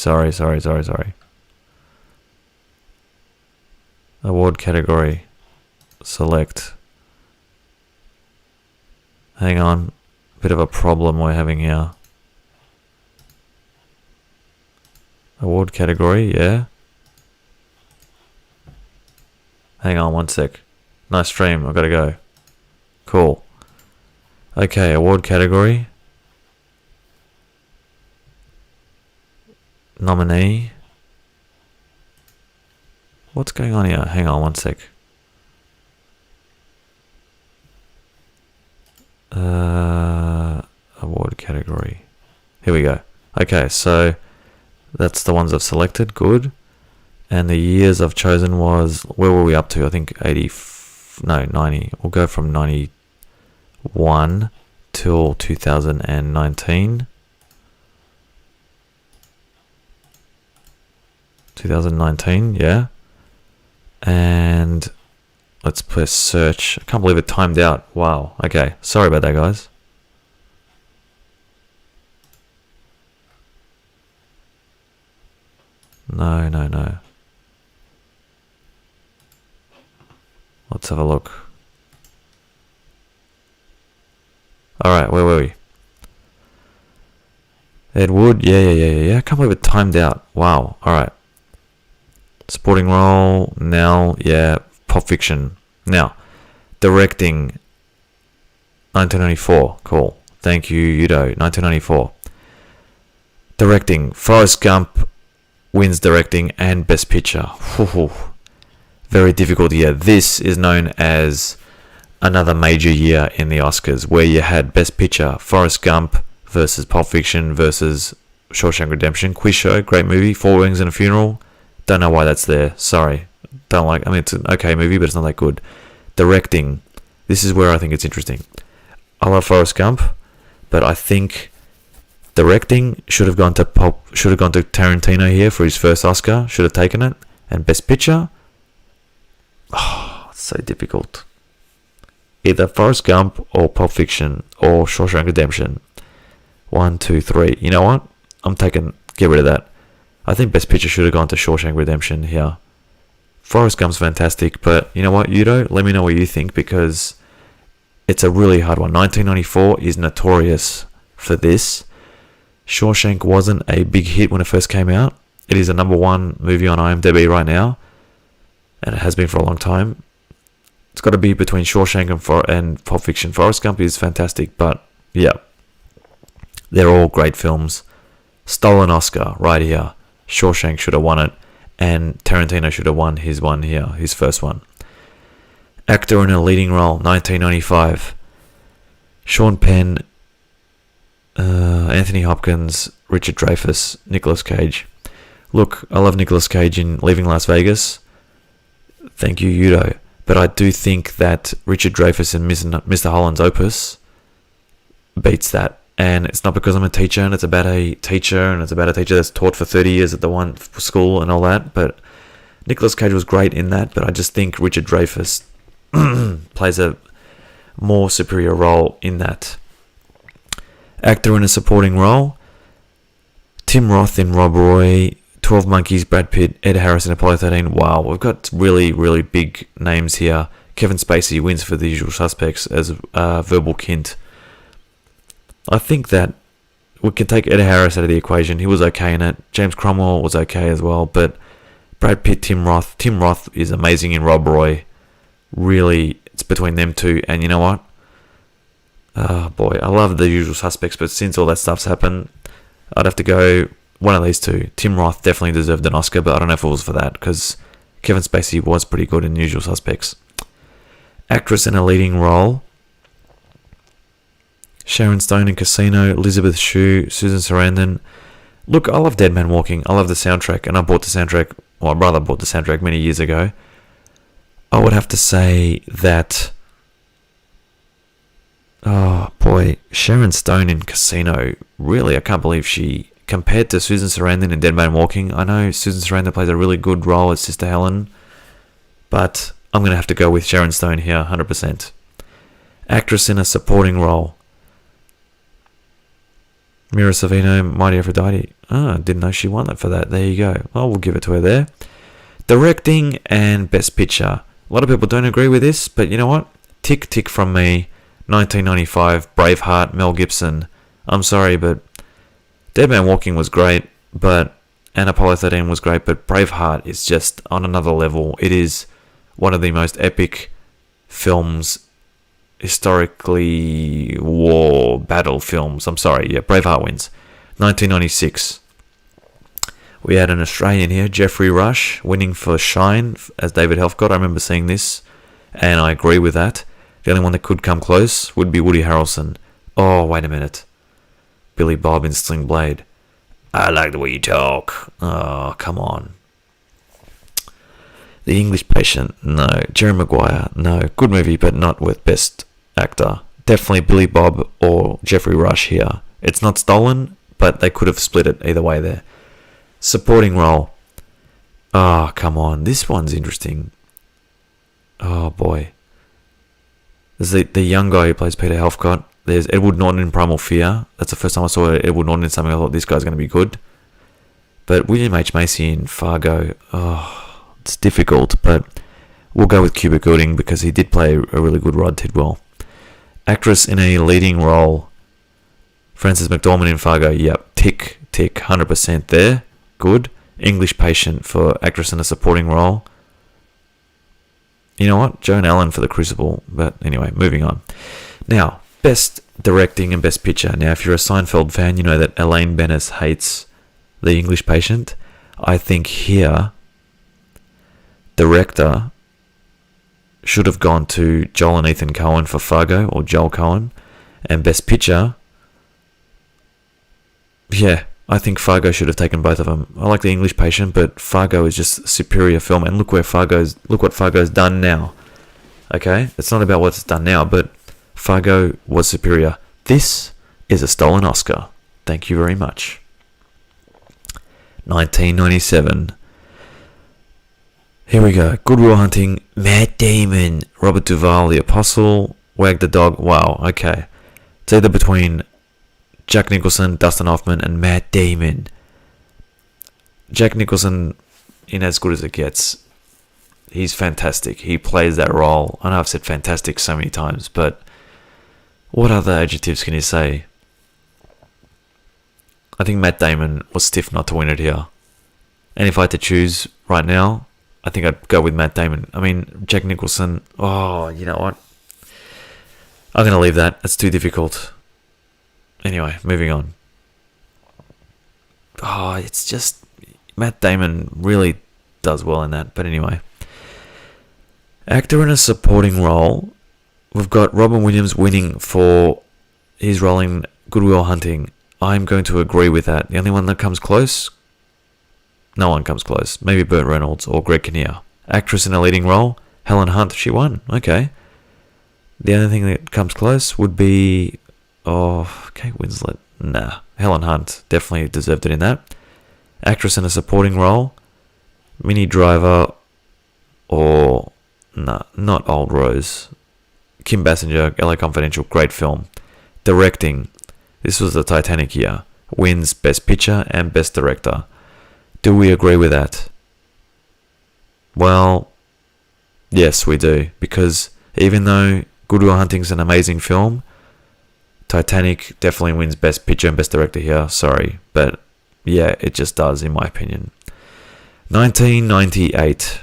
Award category. Select. Hang on. Bit of a problem we're having here. Award category, yeah. Hang on one sec. Nice stream, I've got to go. Cool. Okay, award category. Nominee. What's going on here? Hang on one sec. Award category. Here we go. Okay, so that's the ones I've selected. Good. And the years I've chosen was... Where were we up to? I think 90. We'll go from 91 till 2019. 2019, yeah. And let's press search. I can't believe it timed out. Wow. Okay. Sorry about that, guys. No. Let's have a look. Alright, where were we? Ed Wood, yeah. I can't believe it timed out. Wow, alright. Supporting role, Nell, yeah. Pulp Fiction. Now, directing, 1994. Cool. Thank you, Udo. 1994. Directing, Forrest Gump wins directing and Best Picture. Very difficult year. This is known as another major year in the Oscars, where you had Best Picture, Forrest Gump versus Pulp Fiction versus Shawshank Redemption. Quiz Show, great movie. Four Weddings and a Funeral. Don't know why that's there. Sorry. Don't like. I mean, it's an okay movie, but it's not that good. Directing. This is where I think it's interesting. I love Forrest Gump, but I think directing should have gone to Tarantino here for his first Oscar. Should have taken it. And Best Picture. Oh, it's so difficult. Either Forrest Gump or Pulp Fiction or Shawshank Redemption. 1, 2, 3. You know what? Get rid of that. I think Best Picture should have gone to Shawshank Redemption here. Forrest Gump's fantastic, but you know what, Udo? Let me know what you think, because it's a really hard one. 1994 is notorious for this. Shawshank wasn't a big hit when it first came out. It is a number 1 movie on IMDb right now, and it has been for a long time. It's got to be between Shawshank and Pulp Fiction. Forrest Gump is fantastic, but yeah, they're all great films. Stolen Oscar right here. Shawshank should have won it, and Tarantino should have won his one here, his first one. Actor in a leading role, 1995. Sean Penn, Anthony Hopkins, Richard Dreyfuss, Nicolas Cage. Look, I love Nicolas Cage in Leaving Las Vegas. Thank you, Udo. But I do think that Richard Dreyfuss in Mr. Holland's Opus beats that. And it's not because I'm a teacher, and it's about a teacher, that's taught for 30 years at the one school and all that. But Nicolas Cage was great in that, but I just think Richard Dreyfuss plays a more superior role in that. Actor in a supporting role, Tim Roth in Rob Roy, 12 Monkeys, Brad Pitt, Ed Harris in Apollo 13. Wow, we've got really, really big names here. Kevin Spacey wins for The Usual Suspects as Verbal Kint. I think that we can take Ed Harris out of the equation. He was okay in it. James Cromwell was okay as well. But Brad Pitt, Tim Roth is amazing in Rob Roy. Really, it's between them two. And you know what? Oh boy, I love The Usual Suspects, but since all that stuff's happened, I'd have to go one of these two. Tim Roth definitely deserved an Oscar, but I don't know if it was for that, because Kevin Spacey was pretty good in The Usual Suspects. Actress in a leading role, Sharon Stone in Casino, Elizabeth Shue, Susan Sarandon. Look, I love Dead Man Walking. I love the soundtrack, and I bought the soundtrack, well, my brother bought the soundtrack many years ago. I would have to say that, oh boy, Sharon Stone in Casino, really, I can't believe she, compared to Susan Sarandon in Dead Man Walking, I know Susan Sarandon plays a really good role as Sister Helen, but I'm going to have to go with Sharon Stone here, 100%. Actress in a supporting role, Mira Sorvino, Mighty Aphrodite. I didn't know she won it for that. There you go. Well, we'll give it to her there. Directing and Best Picture. A lot of people don't agree with this, but you know what? Tick from me. 1995, Braveheart, Mel Gibson. I'm sorry, but Dead Man Walking was great, and Apollo 13 was great, but Braveheart is just on another level. It is one of the most epic films, historically war battle films. I'm sorry, yeah, Braveheart wins. 1996. We had an Australian here, Geoffrey Rush, winning for Shine as David Helfgott. I remember seeing this, and I agree with that. The only one that could come close would be Woody Harrelson. Oh, wait a minute. Billy Bob in Sling Blade. I like the way you talk. Oh, come on. The English Patient, no. Jerry Maguire, no. Good movie, but not with Best Actor. Definitely Billy Bob or Geoffrey Rush here. It's not stolen, but they could have split it either way there. Supporting role. Oh, come on. This one's interesting. Oh, boy. There's the young guy who plays Peter Helfgott. There's Edward Norton in Primal Fear. That's the first time I saw Edward Norton in something. I thought this guy's going to be good. But William H. Macy in Fargo. Oh, it's difficult, but we'll go with Cuba Gooding because he did play a really good Rod Tidwell. Actress in a leading role. Frances McDormand in Fargo. Yep, tick, 100% there. Good. English Patient for actress in a supporting role. You know what? Joan Allen for The Crucible. But anyway, moving on. Now, Best Directing and Best Picture. Now, if you're a Seinfeld fan, you know that Elaine Bennis hates The English Patient. I think here, Director should have gone to Joel and Ethan Coen for Fargo, or Joel Coen. And Best Picture, yeah, I think Fargo should have taken both of them. I like The English Patient, but Fargo is just a superior film. And look what Fargo's done now. Okay? It's not about what's done now, but Fargo was superior. This is a stolen Oscar. Thank you very much. 1997. Here we go. Good Will Hunting, Matt Damon, Robert Duvall, The Apostle, Wag the Dog. Wow, okay. It's either between Jack Nicholson, Dustin Hoffman, and Matt Damon. Jack Nicholson, in As Good as It Gets, he's fantastic. He plays that role. I know I've said fantastic so many times, but what other adjectives can you say? I think Matt Damon was stiff not to win it here. And if I had to choose right now, I think I'd go with Matt Damon. I mean, Jack Nicholson, oh, you know what? I'm going to leave that. It's too difficult. Anyway, moving on. Oh, it's just... Matt Damon really does well in that. But anyway. Actor in a supporting role. We've got Robin Williams winning for his role in Good Will Hunting. I'm going to agree with that. The only one that comes close? No one comes close. Maybe Burt Reynolds or Greg Kinnear. Actress in a leading role? Helen Hunt. She won. Okay. The only thing that comes close would be... Oh, Kate Winslet. Nah. Helen Hunt definitely deserved it in that. Actress in a supporting role? Minnie Driver or... Nah, not Old Rose. Kim Basinger, LA Confidential. Great film. Directing. This was the Titanic year. Wins Best Picture and Best Director. Do we agree with that? Well, yes, we do. Because even though Good Will Hunting's an amazing film, Titanic definitely wins Best Picture and Best Director here. Sorry. But yeah, it just does, in my opinion. 1998.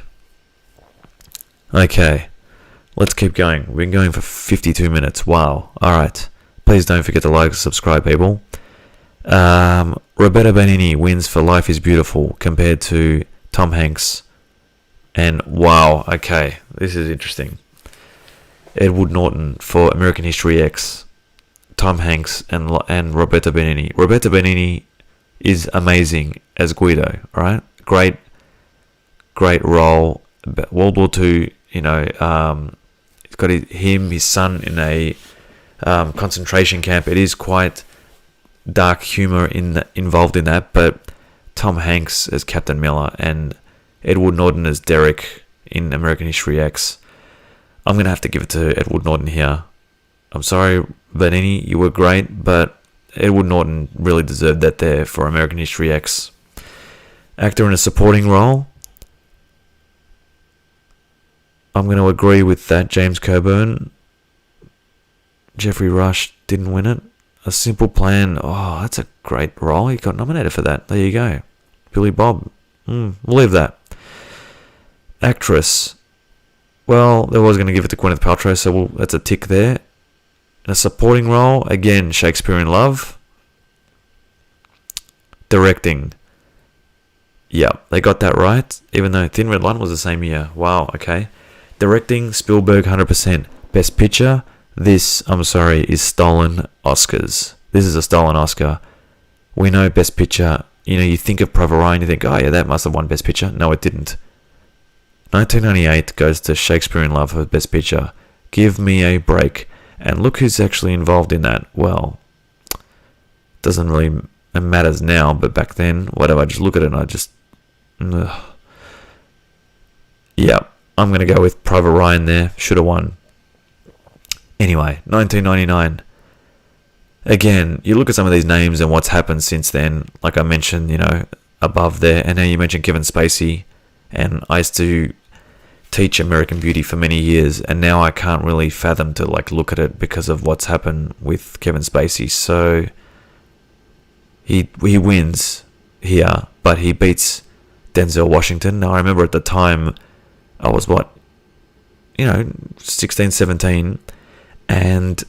Okay. Let's keep going. We've been going for 52 minutes. Wow. Alright. Please don't forget to like and subscribe, people. Roberta Benigni wins for Life is Beautiful compared to Tom Hanks. And wow, okay, this is interesting. Edward Norton for American History X. Tom Hanks and Roberta Benigni. Roberta Benigni is amazing as Guido, alright? Great role. World War II, you know, it's got his son in a concentration camp. It is quite dark humor involved in that, but Tom Hanks as Captain Miller and Edward Norton as Derek in American History X. I'm going to have to give it to Edward Norton here. I'm sorry, Benigni, you were great, but Edward Norton really deserved that there for American History X. Actor in a supporting role? I'm going to agree with that. James Coburn. Jeffrey Rush didn't win it. A Simple Plan. Oh, that's a great role. He got nominated for that. There you go. Billy Bob. We'll leave that. Actress. Well, they was going to give it to Gwyneth Paltrow, so that's a tick there. In a supporting role, again, Shakespeare in Love. Directing. Yeah, they got that right, even though Thin Red Line was the same year. Wow, okay. Directing, Spielberg, 100%. Best Picture, this, I'm sorry, is stolen Oscars. This is a stolen Oscar. We know Best Picture, you know, you think of Private Ryan, you think, oh yeah, that must have won Best Picture. No, it didn't. 1998 goes to Shakespeare in Love for Best Picture. Give me a break. And look who's actually involved in that. Well, doesn't really, it matters now, but back then, whatever, I just look at it and I just, yeah, I'm going to go with Private Ryan there. Should have won. Anyway, 1999. Again, you look at some of these names and what's happened since then. Like I mentioned, you know, above there. And now you mentioned Kevin Spacey. And I used to teach American Beauty for many years. And now I can't really fathom to like look at it because of what's happened with Kevin Spacey. So he wins here, but he beats Denzel Washington. Now I remember at the time I was 16, 17. And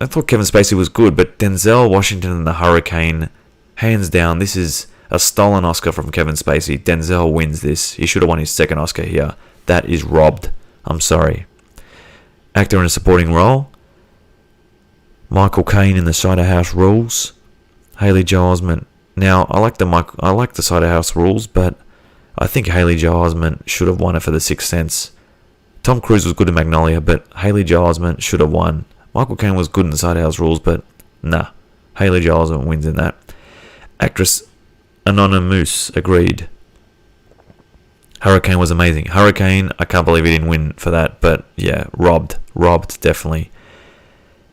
I thought Kevin Spacey was good, but Denzel Washington and the Hurricane, hands down, this is a stolen Oscar from Kevin Spacey. Denzel wins this. He should have won his second Oscar here. That is robbed. I'm sorry. Actor in a supporting role. Michael Caine in The Cider House Rules. Haley Joel Osment. Now, I like the Cider House Rules, but I think Haley Joel Osment should have won it for The Sixth Sense. Tom Cruise was good in Magnolia, but Haley Joel Osment should have won. Michael Caine was good in The Cider House Rules, but nah. Haley Joel Osment wins in that. Actress Anonymous, agreed. Hurricane was amazing. Hurricane, I can't believe he didn't win for that, but yeah, robbed, definitely.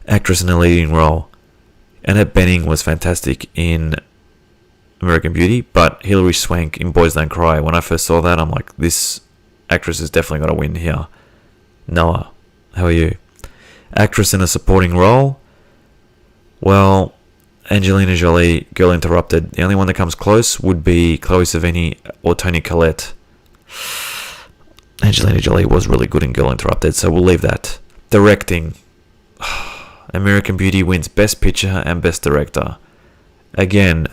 Actress in a leading role. Annette Bening was fantastic in American Beauty, but Hilary Swank in Boys Don't Cry. When I first saw that, I'm like, this actress has definitely got to win here. Noah, how are you? Actress in a supporting role. Well, Angelina Jolie, Girl Interrupted. The only one that comes close would be Chloe Sevigny or Toni Collette. Angelina Jolie was really good in Girl Interrupted, so we'll leave that. Directing. American Beauty wins Best Picture and Best Director. Again,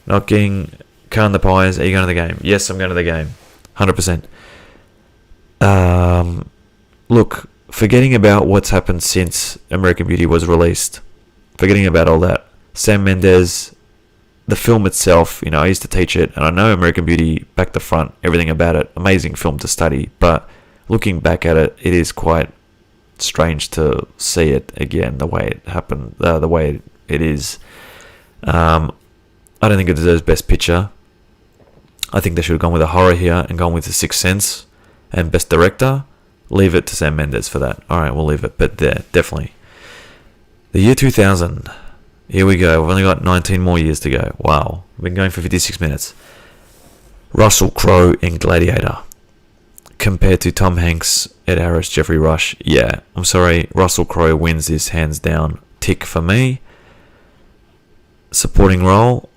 not getting car in the pies. Are you going to the game? Yes, I'm going to the game. 100%. Look, forgetting about what's happened since American Beauty was released, forgetting about all that, Sam Mendes, the film itself, I used to teach it, and I know American Beauty back to front, everything about it, amazing film to study, but looking back at it, it is quite strange to see it again, the way it happened, the way it is. I don't think it deserves Best Picture. I think they should have gone with a horror here and gone with The Sixth Sense. And Best Director, leave it to Sam Mendes for that. Alright, we'll leave it, but there, definitely. The year 2000. Here we go. We've only got 19 more years to go. Wow. We've been going for 56 minutes. Russell Crowe in Gladiator. Compared to Tom Hanks, Ed Harris, Jeffrey Rush. Yeah, I'm sorry. Russell Crowe wins this hands down. Tick for me. Supporting role.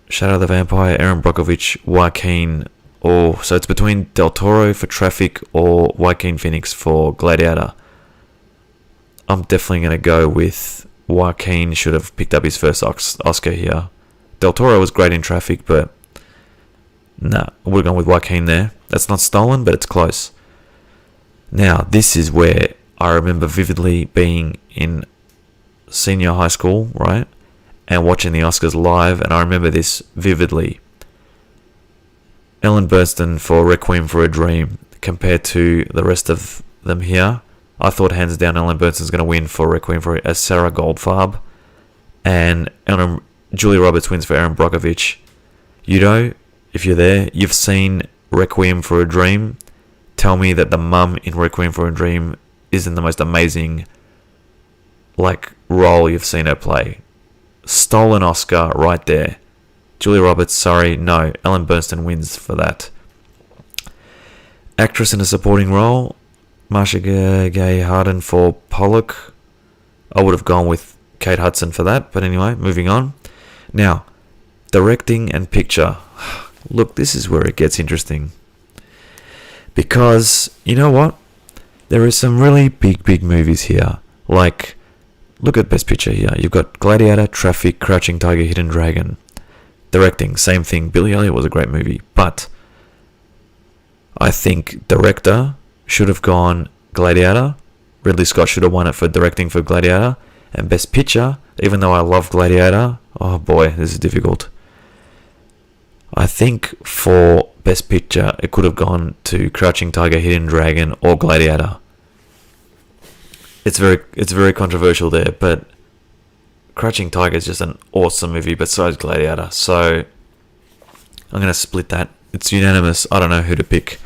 Shadow the Vampire, Aaron Brockovich, Joaquin. So it's between Del Toro for Traffic or Joaquin Phoenix for Gladiator. I'm definitely going to go with Joaquin. Should have picked up his first Oscar here. Del Toro was great in Traffic, but nah, I would have gone with Joaquin there. That's not stolen, but it's close. Now, this is where I remember vividly being in senior high school, right? And watching the Oscars live, and I remember this vividly. Ellen Burstyn for Requiem for a Dream compared to the rest of them here. I thought hands down Ellen Burstyn's going to win for Requiem for as Sarah Goldfarb, and Julia Roberts wins for Aaron Brockovich. If you're there, you've seen Requiem for a Dream. Tell me that the mum in Requiem for a Dream isn't the most amazing role you've seen her play. Stolen Oscar right there. Julia Roberts, sorry, no. Ellen Burstyn wins for that. Actress in a supporting role. Marcia Gay Harden for Pollock. I would have gone with Kate Hudson for that, but anyway, moving on. Now, directing and picture. Look, this is where it gets interesting. Because, you know what? There are some really big movies here. Look at Best Picture here. You've got Gladiator, Traffic, Crouching Tiger, Hidden Dragon. Directing, same thing. Billy Elliot was a great movie. But I think director should have gone Gladiator. Ridley Scott should have won it for directing for Gladiator. And Best Picture, even though I love Gladiator, oh boy, this is difficult. I think for Best Picture, it could have gone to Crouching Tiger, Hidden Dragon, or Gladiator. It's very controversial there, but Crouching Tiger is just an awesome movie besides Gladiator. So I'm going to split that. It's unanimous. I don't know who to pick.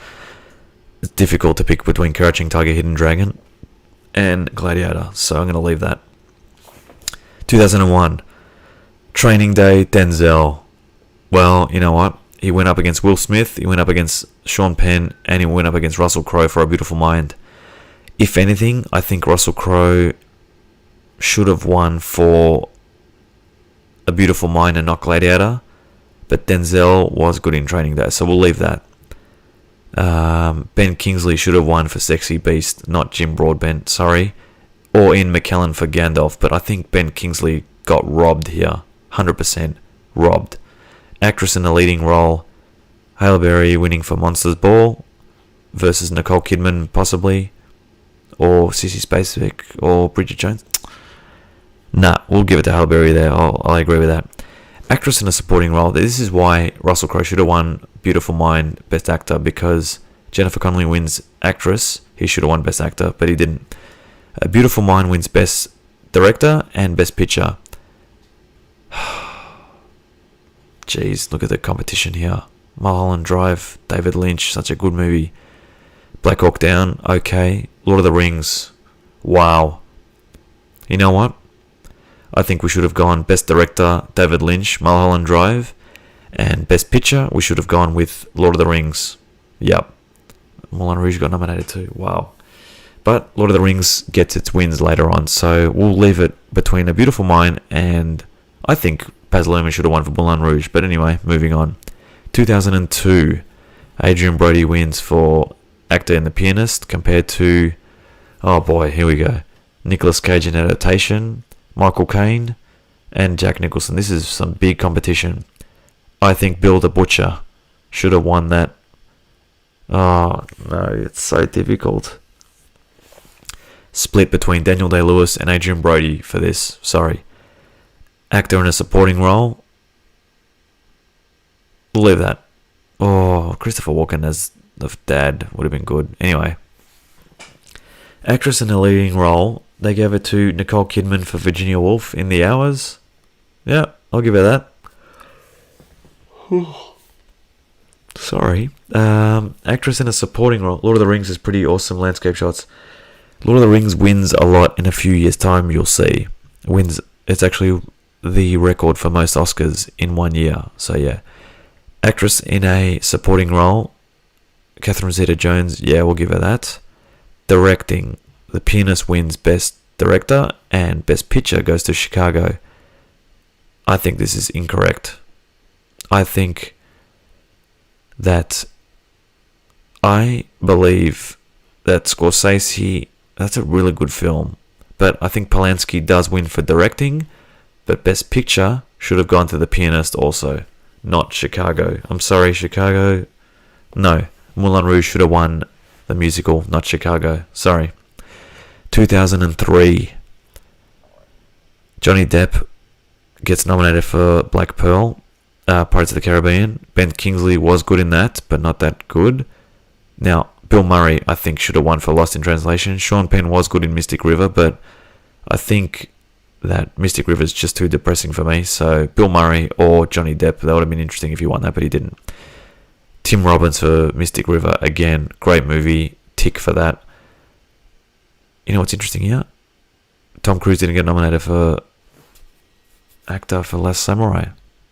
It's difficult to pick between Crouching Tiger, Hidden Dragon and Gladiator. So I'm going to leave that. 2001. Training Day, Denzel. Well, you know what? He went up against Will Smith, he went up against Sean Penn, and he went up against Russell Crowe for A Beautiful Mind. If anything, I think Russell Crowe should have won for A Beautiful Mind and not Gladiator, but Denzel was good in Training Day, so we'll leave that. Ben Kingsley should have won for Sexy Beast, not Jim Broadbent, sorry, or Ian McKellen for Gandalf, but I think Ben Kingsley got robbed here, 100% robbed. Actress in a leading role, Halle Berry winning for Monsters Ball versus Nicole Kidman possibly, or Sissy Spacek or Bridget Jones. Nah, we'll give it to Halle Berry there. I'll agree with that. Actress in a supporting role. This is why Russell Crowe should have won Beautiful Mind Best Actor, because Jennifer Connelly wins Actress. He should have won Best Actor, but he didn't. Beautiful Mind wins Best Director and Best Picture. Jeez, look at the competition here. Mulholland Drive, David Lynch, such a good movie. Black Hawk Down, okay. Lord of the Rings, wow. You know what? I think we should have gone Best Director, David Lynch, Mulholland Drive, and Best Picture, we should have gone with Lord of the Rings. Yep. Moulin Rouge got nominated too, wow. But Lord of the Rings gets its wins later on, so we'll leave it between A Beautiful Mind and I think Baz Luhrmann should have won for Moulin Rouge. But anyway, moving on. 2002, Adrian Brody wins for Actor in The Pianist compared to, oh boy, here we go, Nicolas Cage in Adaptation, Michael Caine, and Jack Nicholson. This is some big competition. I think Bill the Butcher should have won that. Oh no, it's so difficult. Split between Daniel Day-Lewis and Adrian Brody for this. Sorry. Actor in a supporting role. We'll leave that. Oh, Christopher Walken as the dad would have been good. Anyway. Actress in a leading role. They gave it to Nicole Kidman for Virginia Woolf in The Hours. Yeah, I'll give her that. Sorry. Actress in a supporting role. Lord of the Rings is pretty awesome landscape shots. Lord of the Rings wins a lot in a few years' time, you'll see. It's actually the record for most Oscars in 1 year. So yeah. Actress in a supporting role. Catherine Zeta-Jones, yeah, we'll give her that. Directing. The Pianist wins Best Director and Best Picture goes to Chicago. I think this is incorrect. I think that I believe that Scorsese, that's a really good film, but I think Polanski does win for directing, but Best Picture should have gone to The Pianist also, not Chicago. I'm sorry, Chicago. No, Moulin Rouge should have won the musical, not Chicago. Sorry. 2003, Johnny Depp gets nominated for Black Pearl, Pirates of the Caribbean. Ben Kingsley was good in that, but not that good. Now, Bill Murray, I think, should have won for Lost in Translation. Sean Penn was good in Mystic River, but I think that Mystic River is just too depressing for me. So Bill Murray or Johnny Depp, that would have been interesting if he won that, but he didn't. Tim Robbins for Mystic River, again, great movie, tick for that. You know what's interesting here? Tom Cruise didn't get nominated for actor for Last Samurai.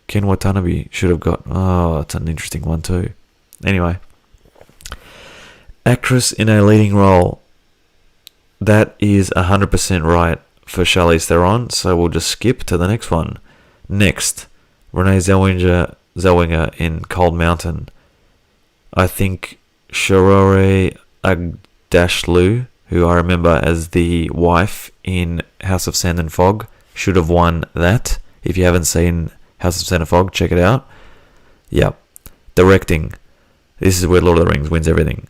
Ken Watanabe should have got... Oh, it's an interesting one too. Anyway. Actress in a leading role. That is 100% right for Charlize Theron, so we'll just skip to the next one. Next, Renee Zellweger in Cold Mountain. I think Shirley Agdashlu, who I remember as the wife in House of Sand and Fog, should have won that. If you haven't seen House of Sand and Fog, check it out. Yep. Directing. This is where Lord of the Rings wins everything.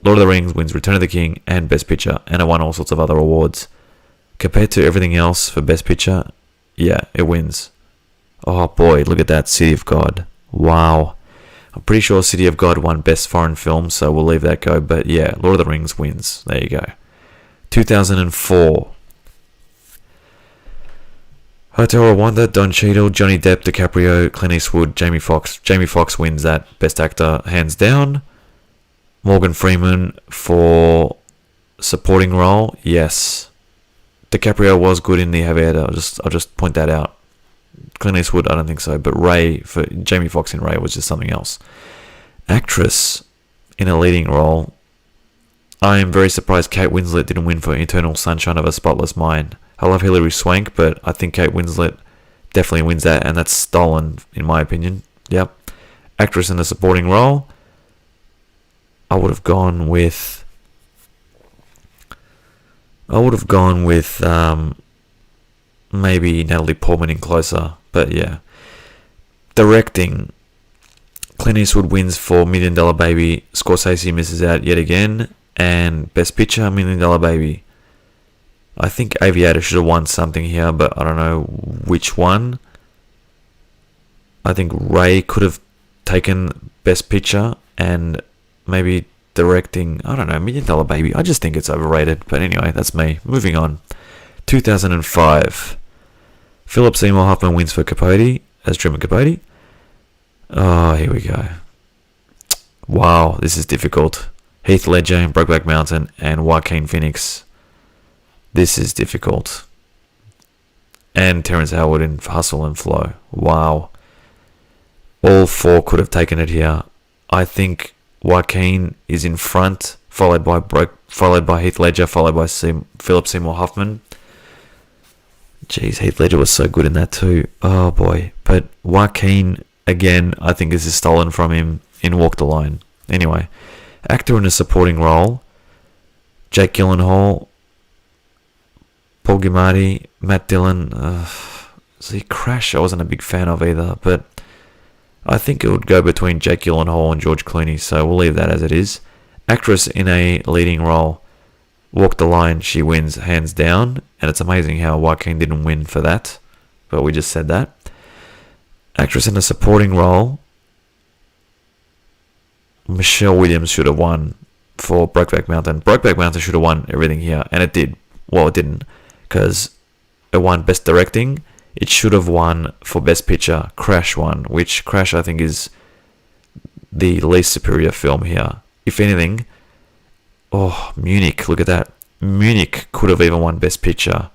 Lord of the Rings wins Return of the King and Best Picture, and it won all sorts of other awards. Compared to everything else for Best Picture, yeah, it wins. Oh boy, look at that, City of God. Wow. I'm pretty sure City of God won Best Foreign Film, so we'll leave that go. But yeah, Lord of the Rings wins. There you go. 2004. Hotel Rwanda, Don Cheadle, Johnny Depp, DiCaprio, Clint Eastwood, Jamie Foxx. Jamie Foxx wins that Best Actor hands down. Morgan Freeman for supporting role, yes. DiCaprio was good in The Aviator. I'll just point that out. Clint Eastwood, I don't think so, but Ray for Jamie Foxx in Ray was just something else. Actress in a leading role. I am very surprised Kate Winslet didn't win for Eternal Sunshine of a Spotless Mind. I love Hilary Swank, but I think Kate Winslet definitely wins that, and that's stolen in my opinion. Yep. Actress in a supporting role. I would have gone with maybe Natalie Portman in Closer, but yeah. Directing. Clint Eastwood wins for $1 Million Baby. Scorsese misses out yet again, and Best Picture, Million Dollar Baby. I think Aviator should have won something here, but I don't know which one. I think Ray could have taken Best Picture and maybe directing. I don't know, Million Dollar Baby. I just think it's overrated. But anyway, that's me. Moving on. 2005. Philip Seymour Hoffman wins for Capote as Truman Capote. Oh, here we go. Wow, this is difficult. Heath Ledger in Brokeback Mountain and Joaquin Phoenix. This is difficult. And Terrence Howard in Hustle and Flow. Wow. All four could have taken it here. I think Joaquin is in front, followed by Heath Ledger, followed by Philip Seymour Hoffman. Jeez, Heath Ledger was so good in that too. Oh boy. But Joaquin, again, I think this is stolen from him in Walk the Line. Anyway, actor in a supporting role. Jake Gyllenhaal, Paul Giamatti, Matt Dillon. See, Crash I wasn't a big fan of either, but I think it would go between Jake Gyllenhaal and George Clooney, so we'll leave that as it is. Actress in a leading role. Walk the Line, she wins hands down, and it's amazing how Joaquin didn't win for that, but we just said that. Actress in a supporting role. Michelle Williams should have won for Brokeback Mountain. Brokeback Mountain should have won everything here, and it did. Well, it didn't, because it won Best Directing. It should have won for Best Picture. Crash won, which Crash I think is the least superior film here. If anything, Munich, look at that. Munich could have even won Best Picture.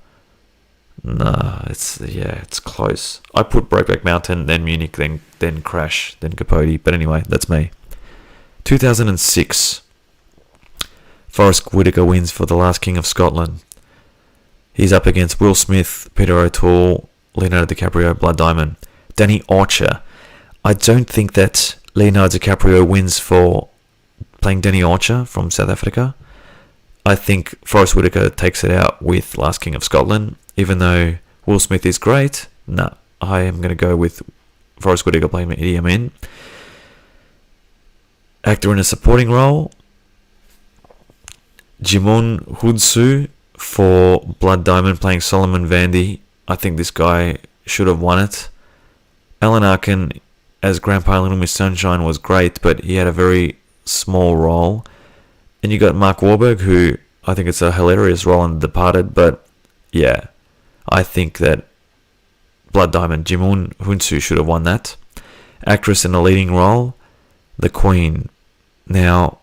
Nah, it's close. I put Brokeback Mountain, then Munich, then Crash, then Capote. But anyway, that's me. 2006. Forrest Whitaker wins for The Last King of Scotland. He's up against Will Smith, Peter O'Toole, Leonardo DiCaprio, Blood Diamond. Danny Archer. I don't think that Leonardo DiCaprio wins for playing Danny Archer from South Africa. I think Forrest Whitaker takes it out with Last King of Scotland. Even though Will Smith is great, I am going to go with Forrest Whitaker playing Idi Amin. Actor in a supporting role. Jimon Hounsou for Blood Diamond playing Solomon Vandy. I think this guy should have won it. Alan Arkin as Grandpa in Little Miss Sunshine was great, but he had a very small role. And you got Mark Wahlberg, who I think it's a hilarious role in The Departed, but yeah, I think that Blood Diamond, Jimon Hounsou should have won that. Actress in a leading role, The Queen. Now,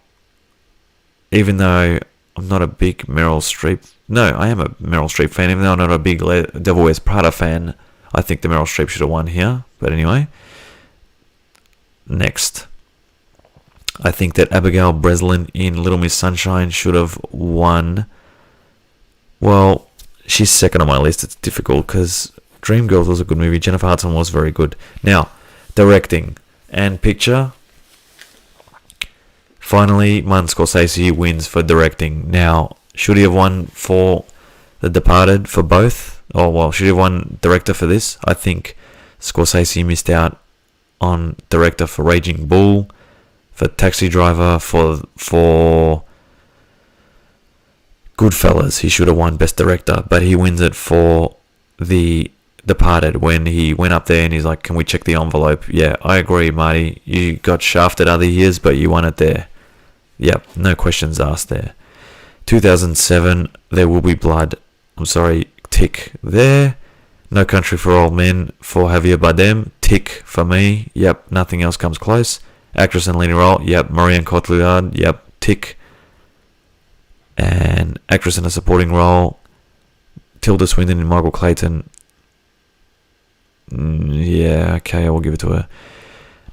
even though I'm not a big Meryl Streep... No, I am a Meryl Streep fan. Even though I'm not a big Devil Wears Prada fan, I think the Meryl Streep should have won here. But anyway, next. I think that Abigail Breslin in Little Miss Sunshine should have won. Well, she's second on my list. It's difficult because Dreamgirls was a good movie. Jennifer Hudson was very good. Now, directing and picture. Finally, Martin Scorsese wins for directing. Now, should he have won for The Departed for both? Should he have won director for this? I think Scorsese missed out on director for Raging Bull, for Taxi Driver, for Goodfellas. He should have won Best Director, but he wins it for The Departed when he went up there and he's like, can we check the envelope? Yeah, I agree, Marty. You got shafted other years, but you won it there. Yep, no questions asked there. 2007, There Will Be Blood. I'm sorry, tick there. No Country for Old Men for Javier Bardem. Tick for me. Yep, nothing else comes close. Actress in leading role. Yep, Marianne Cotillard. Yep, tick. And actress in a supporting role. Tilda Swinton and Michael Clayton. Yeah, okay, I will give it to her.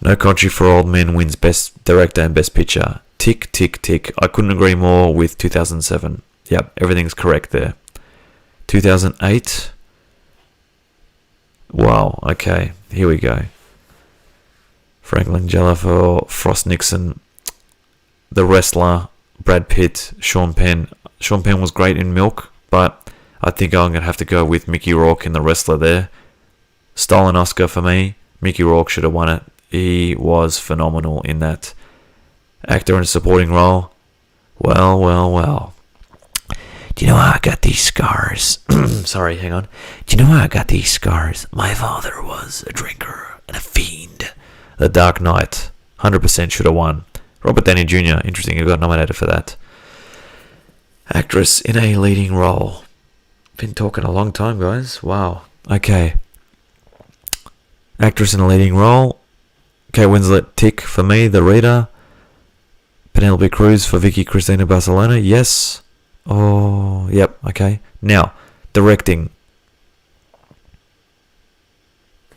No Country for Old Men wins Best Director and Best Picture. Tick, tick, tick. I couldn't agree more with 2007. Yep, everything's correct there. 2008. Wow, okay, here we go. Frank Langella for Frost Nixon. The Wrestler, Brad Pitt, Sean Penn. Sean Penn was great in Milk, but I think I'm going to have to go with Mickey Rourke in The Wrestler there. Stolen Oscar for me. Mickey Rourke should have won it. He was phenomenal in that. Actor in a supporting role. Well, well, well. Do you know how I got these scars? Sorry, hang on. Do you know how I got these scars? My father was a drinker and a fiend. The Dark Knight. 100% should have won. Robert Downey Jr. Interesting, he got nominated for that. Actress in a leading role. Been talking a long time, guys. Wow. Okay. Actress in a leading role. Kate Winslet, tick for me, the reader. Penelope Cruz for Vicky Cristina Barcelona. Yes. Oh, yep. Okay. Now, directing.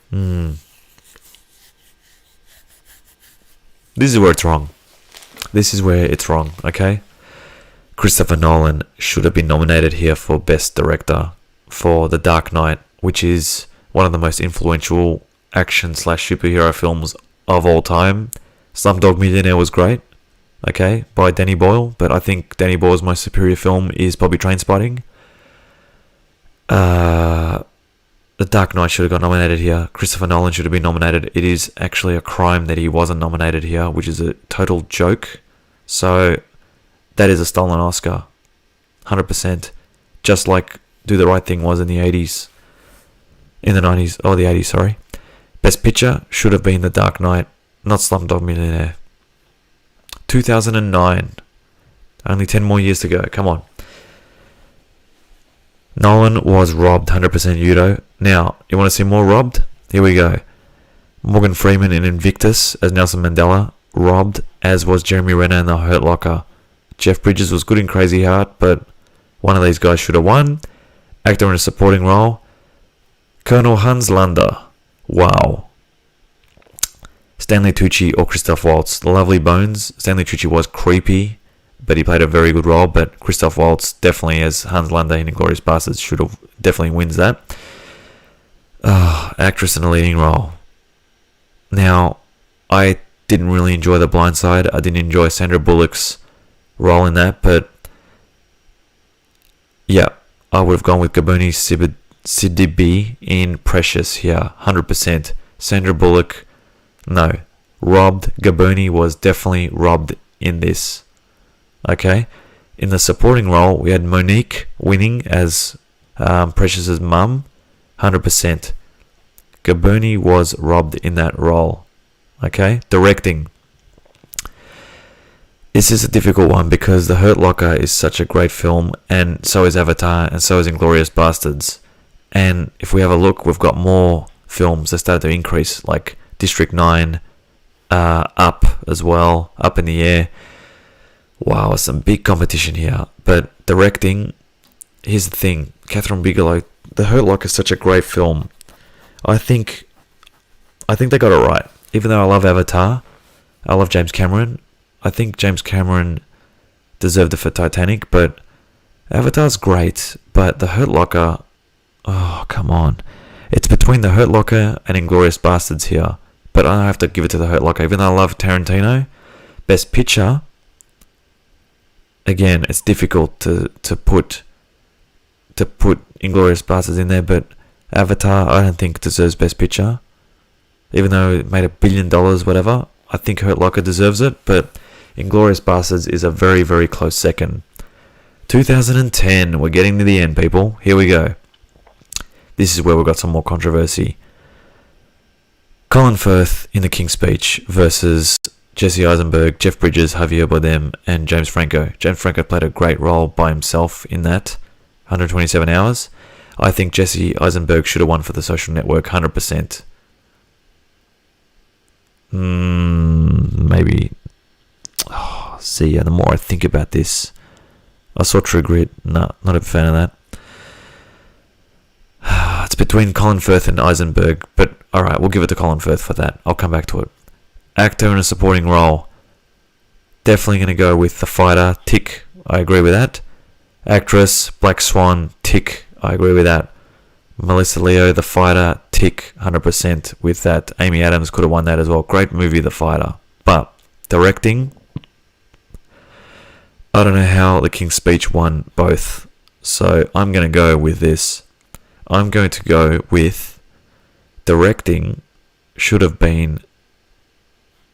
This is where it's wrong. Okay? Christopher Nolan should have been nominated here for Best Director for The Dark Knight, which is one of the most influential action/superhero films of all time. Slumdog Millionaire was great, okay, by Danny Boyle, but I think Danny Boyle's most superior film is probably Trainspotting. The Dark Knight should have got nominated here. Christopher Nolan should have been nominated. It is actually a crime that he wasn't nominated here, which is a total joke. So that is a stolen Oscar, 100%. Just like Do the Right Thing was in the 80s, in the 90s, or the 80s, sorry. Best Picture should have been The Dark Knight, not Slumdog Millionaire. 2009. Only 10 more years to go. Come on. Nolan was robbed, 100% Udo. Now, you want to see more robbed? Here we go. Morgan Freeman in Invictus as Nelson Mandela, robbed, as was Jeremy Renner in The Hurt Locker. Jeff Bridges was good in Crazy Heart, but one of these guys should have won. Actor in a supporting role, Colonel Hans Landa. Wow. Stanley Tucci or Christoph Waltz. The Lovely Bones. Stanley Tucci was creepy, but he played a very good role. But Christoph Waltz, definitely as Hans Landa in Inglourious Basterds, should have definitely wins that. Actress in a leading role. Now, I didn't really enjoy The Blind Side. I didn't enjoy Sandra Bullock's role in that, but yeah, I would have gone with Gaboni Sidibe in Precious here, 100%. Sandra Bullock, no. Robbed. Gaboni was definitely robbed in this. Okay? In the supporting role, we had Monique winning as Precious's mum, 100%. Gaboni was robbed in that role. Okay? Directing. This is a difficult one because The Hurt Locker is such a great film, and so is Avatar, and so is Inglourious Basterds. And if we have a look, we've got more films that started to increase, like District 9, Up as well, Up in the Air. Wow, some big competition here. But directing, here's the thing, Catherine Bigelow, The Hurt Locker is such a great film. I think they got it right. Even though I love Avatar, I love James Cameron, I think James Cameron deserved it for Titanic, but Avatar's great, but The Hurt Locker, oh, come on. It's between The Hurt Locker and Inglourious Basterds here, but I have to give it to The Hurt Locker, even though I love Tarantino. Best Picture, again, it's difficult to put Inglourious Basterds in there, but Avatar, I don't think deserves Best Picture, even though it made $1 billion, whatever. I think Hurt Locker deserves it, but Inglourious Basterds is a very, very close second. 2010, we're getting to the end, people. Here we go. This is where we've got some more controversy. Colin Firth in The King's Speech versus Jesse Eisenberg, Jeff Bridges, Javier Bardem, and James Franco. James Franco played a great role by himself in that. 127 hours. I think Jesse Eisenberg should have won for The Social Network, 100%. Maybe. The more I think about this, I saw True Grit. Nah, not a fan of that. It's between Colin Firth and Eisenberg, but alright, we'll give it to Colin Firth for that. I'll come back to it. Actor in a supporting role. Definitely going to go with The Fighter, tick. I agree with that. Actress, Black Swan, tick. I agree with that. Melissa Leo, The Fighter, tick, 100% with that. Amy Adams could have won that as well. Great movie, The Fighter. But directing, I don't know how The King's Speech won both. So I'm going to go with this. I'm going to go with directing should have been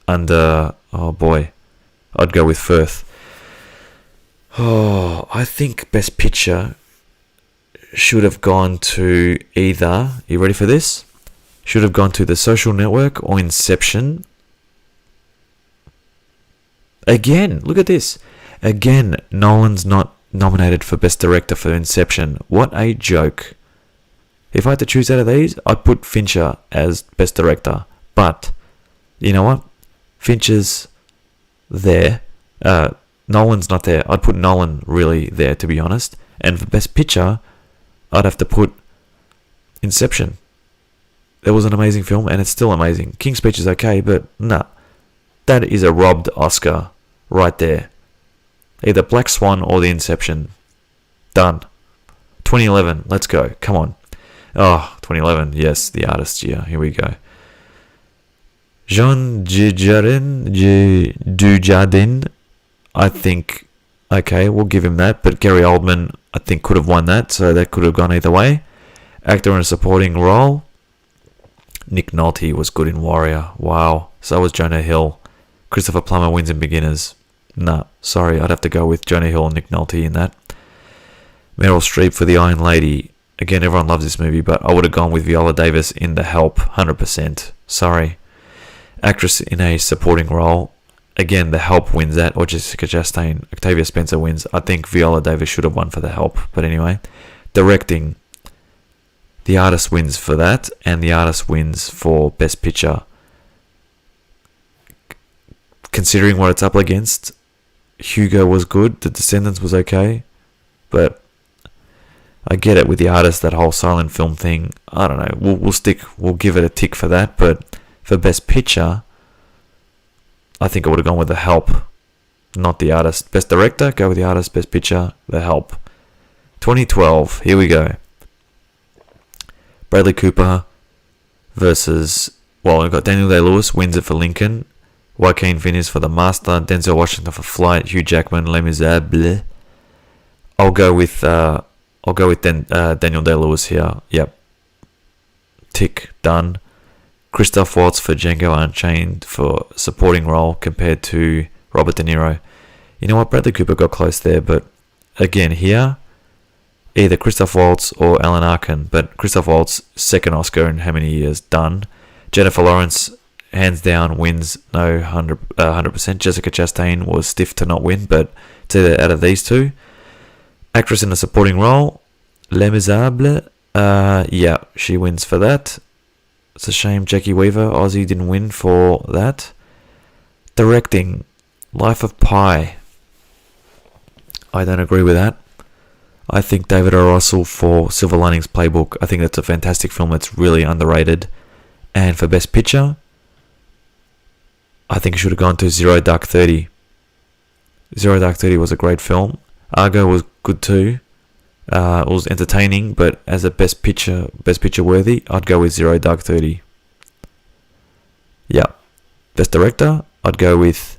under, oh boy, I'd go with Firth. Oh, I think Best Picture should have gone to either, you ready for this? Should have gone to The Social Network or Inception. Again, look at this. Again, Nolan's not nominated for Best Director for Inception. What a joke. If I had to choose out of these, I'd put Fincher as Best Director. But, you know what? Fincher's there. Nolan's not there. I'd put Nolan really there, to be honest. And for Best Picture, I'd have to put Inception. It was an amazing film, and it's still amazing. King's Speech is okay, but nah. That is a robbed Oscar right there. Either Black Swan or The Inception. Done. 2011, let's go. Come on. Oh, 2011, yes, The Artist's Year. Here we go. Jean Dujardin, I think, okay, we'll give him that. But Gary Oldman, I think, could have won that, so that could have gone either way. Actor in a supporting role, Nick Nolte was good in Warrior. Wow. So was Jonah Hill. Christopher Plummer wins in Beginners. Nah, sorry, I'd have to go with Jonah Hill and Nick Nolte in that. Meryl Streep for The Iron Lady. Again, everyone loves this movie, but I would have gone with Viola Davis in The Help, 100%. Sorry. Actress in a supporting role. Again, The Help wins that, or Jessica Chastain. Octavia Spencer wins. I think Viola Davis should have won for The Help, but anyway. Directing. The Artist wins for that, and The Artist wins for Best Picture. Considering what it's up against, Hugo was good, The Descendants was okay, but I get it with The Artist, that whole silent film thing. I don't know, we'll give it a tick for that, but for Best Picture, I think I would have gone with The Help, not The Artist. Best Director, go with The Artist. Best Picture, The Help. 2012, here we go. Bradley Cooper versus, well, we've got Daniel Day-Lewis wins it for Lincoln. Joaquin Phoenix for The Master, Denzel Washington for Flight, Hugh Jackman, Les Miserables. I'll go with Daniel Day-Lewis here. Yep. Tick, done. Christoph Waltz for Django Unchained for supporting role compared to Robert De Niro. You know what? Bradley Cooper got close there, but again here, either Christoph Waltz or Alan Arkin. But Christoph Waltz, second Oscar in how many years? Done. Jennifer Lawrence, hands down, wins. No, 100%. Jessica Chastain was stiff to not win, but it's either out of these two. Actress in a supporting role, Les Miserables. Yeah, she wins for that. It's a shame Jackie Weaver, Aussie, didn't win for that. Directing, Life of Pi. I don't agree with that. I think David O. Russell for Silver Linings Playbook. I think that's a fantastic film. It's really underrated. And for Best Picture, I think it should have gone to Zero Dark 30. Zero Dark 30 was a great film. Argo was good too. It was entertaining, but as a best picture worthy, I'd go with Zero Dark 30. Yeah. Best Director, I'd go with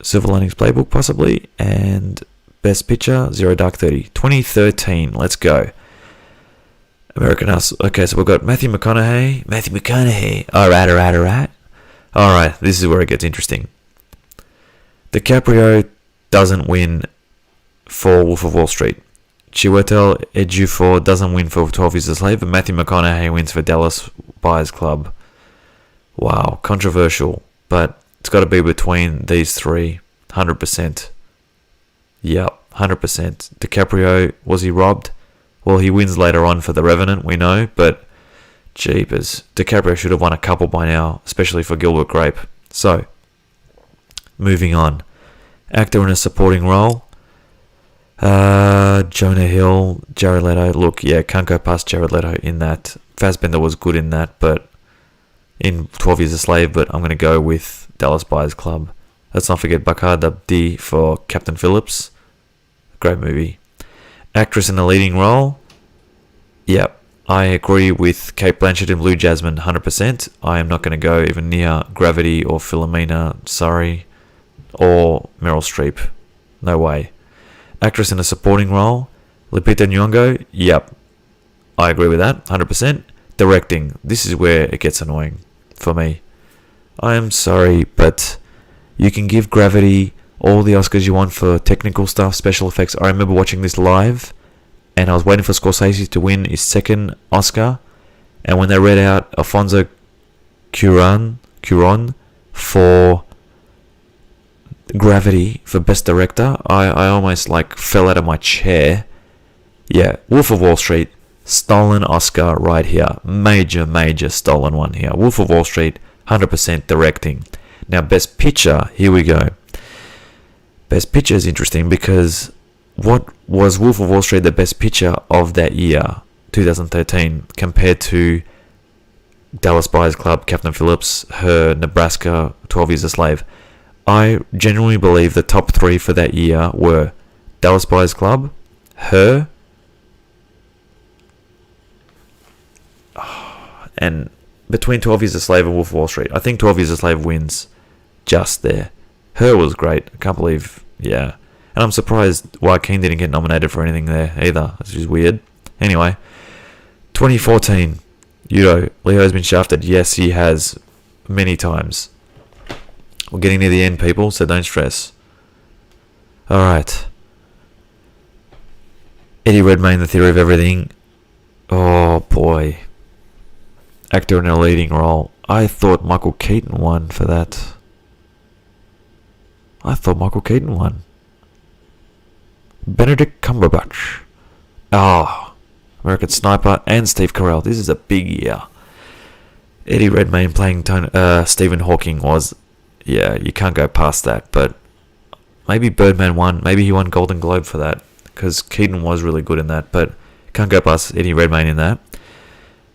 Silver Linings Playbook possibly, and Best Picture, Zero Dark 30. 2013, let's go. American Hustle. Okay, so we've got Matthew McConaughey. Alright. Alright, this is where it gets interesting. DiCaprio doesn't win for Wolf of Wall Street. Chiwetel Ejiofor doesn't win for 12 Years a Slave, but Matthew McConaughey wins for Dallas Buyers Club. Wow, controversial, but it's got to be between these three, 100%. Yep, 100%. DiCaprio, was he robbed? Well, he wins later on for The Revenant, we know, but jeepers, DiCaprio should have won a couple by now, especially for Gilbert Grape. So, moving on. Actor in a supporting role. Jonah Hill, Jared Leto. Look, yeah, can't go past Jared Leto in that. Fassbender was good in that, but in 12 Years a Slave, but I'm going to go with Dallas Buyers Club. Let's not forget Bakar Abdi for Captain Phillips. Great movie. Actress in a leading role. Yep, I agree with Kate Blanchett in Blue Jasmine, 100%. I am not going to go even near Gravity or Philomena, sorry, or Meryl Streep. No way. Actress in a supporting role. Lupita Nyong'o. Yep, I agree with that, 100%. Directing. This is where it gets annoying for me. I am sorry, but you can give Gravity all the Oscars you want for technical stuff, special effects. I remember watching this live, and I was waiting for Scorsese to win his second Oscar, and when they read out Alfonso Cuarón for Gravity for Best Director, I almost like fell out of my chair. Yeah, Wolf of Wall Street, stolen Oscar right here. Major stolen one here. Wolf of Wall Street, 100% directing. Now, Best Picture, here we go. Best Picture is interesting because what was Wolf of Wall Street the best picture of that year, 2013, compared to Dallas Buyers Club, Captain Phillips, Her, Nebraska, 12 Years a Slave? I genuinely believe the top three for that year were Dallas Buyers Club, Her, and between 12 Years a Slave and Wolf of Wall Street. I think 12 Years a Slave wins just there. Her was great. I can't believe, yeah. And I'm surprised Joaquin didn't get nominated for anything there either. That's just weird. Anyway, 2014, Leo's been shafted. Yes, he has many times. We're getting near the end, people, so don't stress. Alright. Eddie Redmayne, The Theory of Everything. Oh, boy. Actor in a leading role. I thought Michael Keaton won for that. Benedict Cumberbatch. American Sniper and Steve Carell. This is a big year. Eddie Redmayne playing Stephen Hawking was, yeah, you can't go past that. But maybe Birdman won. Maybe he won Golden Globe for that, because Keaton was really good in that. But can't go past Eddie Redmayne in that.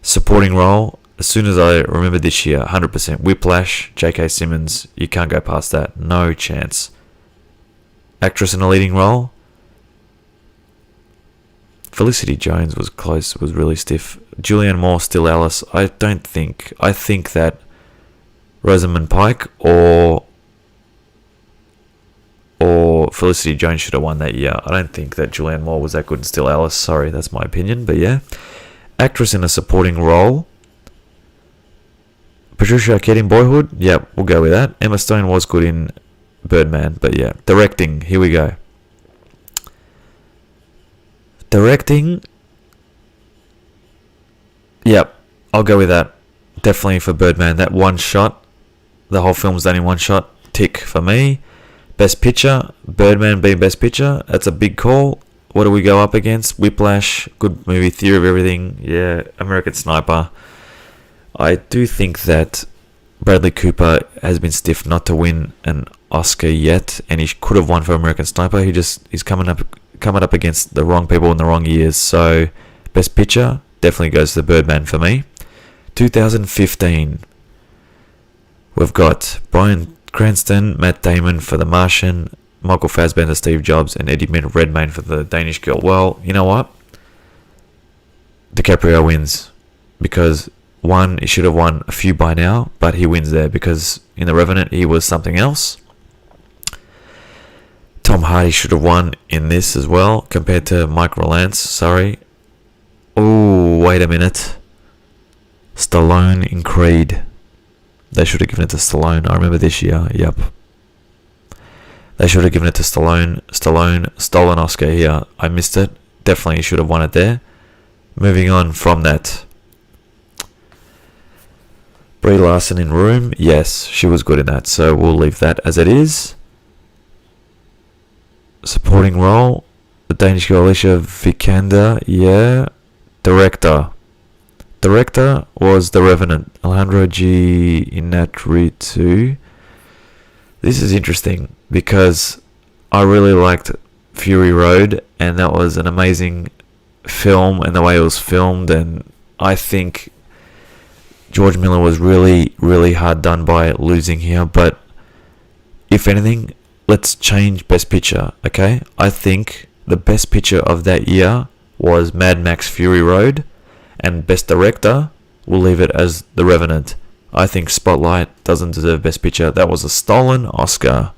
Supporting role, as soon as I remember this year, 100%. Whiplash, J.K. Simmons, you can't go past that. No chance. Actress in a leading role, Felicity Jones was close, was really stiff. Julianne Moore, Still Alice. I think that Rosamund Pike or Felicity Jones should have won that year. I don't think that Julianne Moore was that good in Still Alice. Sorry, that's my opinion, but yeah. Actress in a supporting role, Patricia Arquette in Boyhood. Yeah, we'll go with that. Emma Stone was good in Birdman, but yeah. Directing, here we go. Directing, yep, I'll go with that. Definitely for Birdman. That one shot, the whole film's done in one shot. Tick for me. Best Picture, Birdman being Best Picture. That's a big call. What do we go up against? Whiplash, good movie. Theory of Everything, yeah. American Sniper. I do think that Bradley Cooper has been stiff not to win an Oscar yet, and he could have won for American Sniper. He's coming up against the wrong people in the wrong years. So Best Picture definitely goes to the Birdman for me. 2015, we've got Bryan Cranston, Matt Damon for The Martian, Michael Fassbender, Steve Jobs, and Eddie Redmayne for The Danish Girl. Well, you know what? DiCaprio wins, because one, he should have won a few by now, but he wins there because in The Revenant he was something else. Tom Hardy should have won in this as well, compared to Mike Rylance. Sorry. Oh, wait a minute. Stallone in Creed. They should have given it to Stallone. I remember this year. Yep. They should have given it to Stallone. Stallone stole an Oscar here. I missed it. Definitely should have won it there. Moving on from that. Brie Larson in Room. Yes, she was good in that. So we'll leave that as it is. Supporting role. The Danish Girl, Alicia Vikander. Yeah. Director was The Revenant, Alejandro G. Inarritu. This is interesting because I really liked Fury Road, and that was an amazing film, and the way it was filmed, and I think George Miller was really, really hard done by losing here. But if anything, let's change Best Picture, okay? I think the Best Picture of that year was Mad Max Fury Road, and Best Director, we'll leave it as The Revenant. I think Spotlight doesn't deserve Best Picture. That was a stolen Oscar.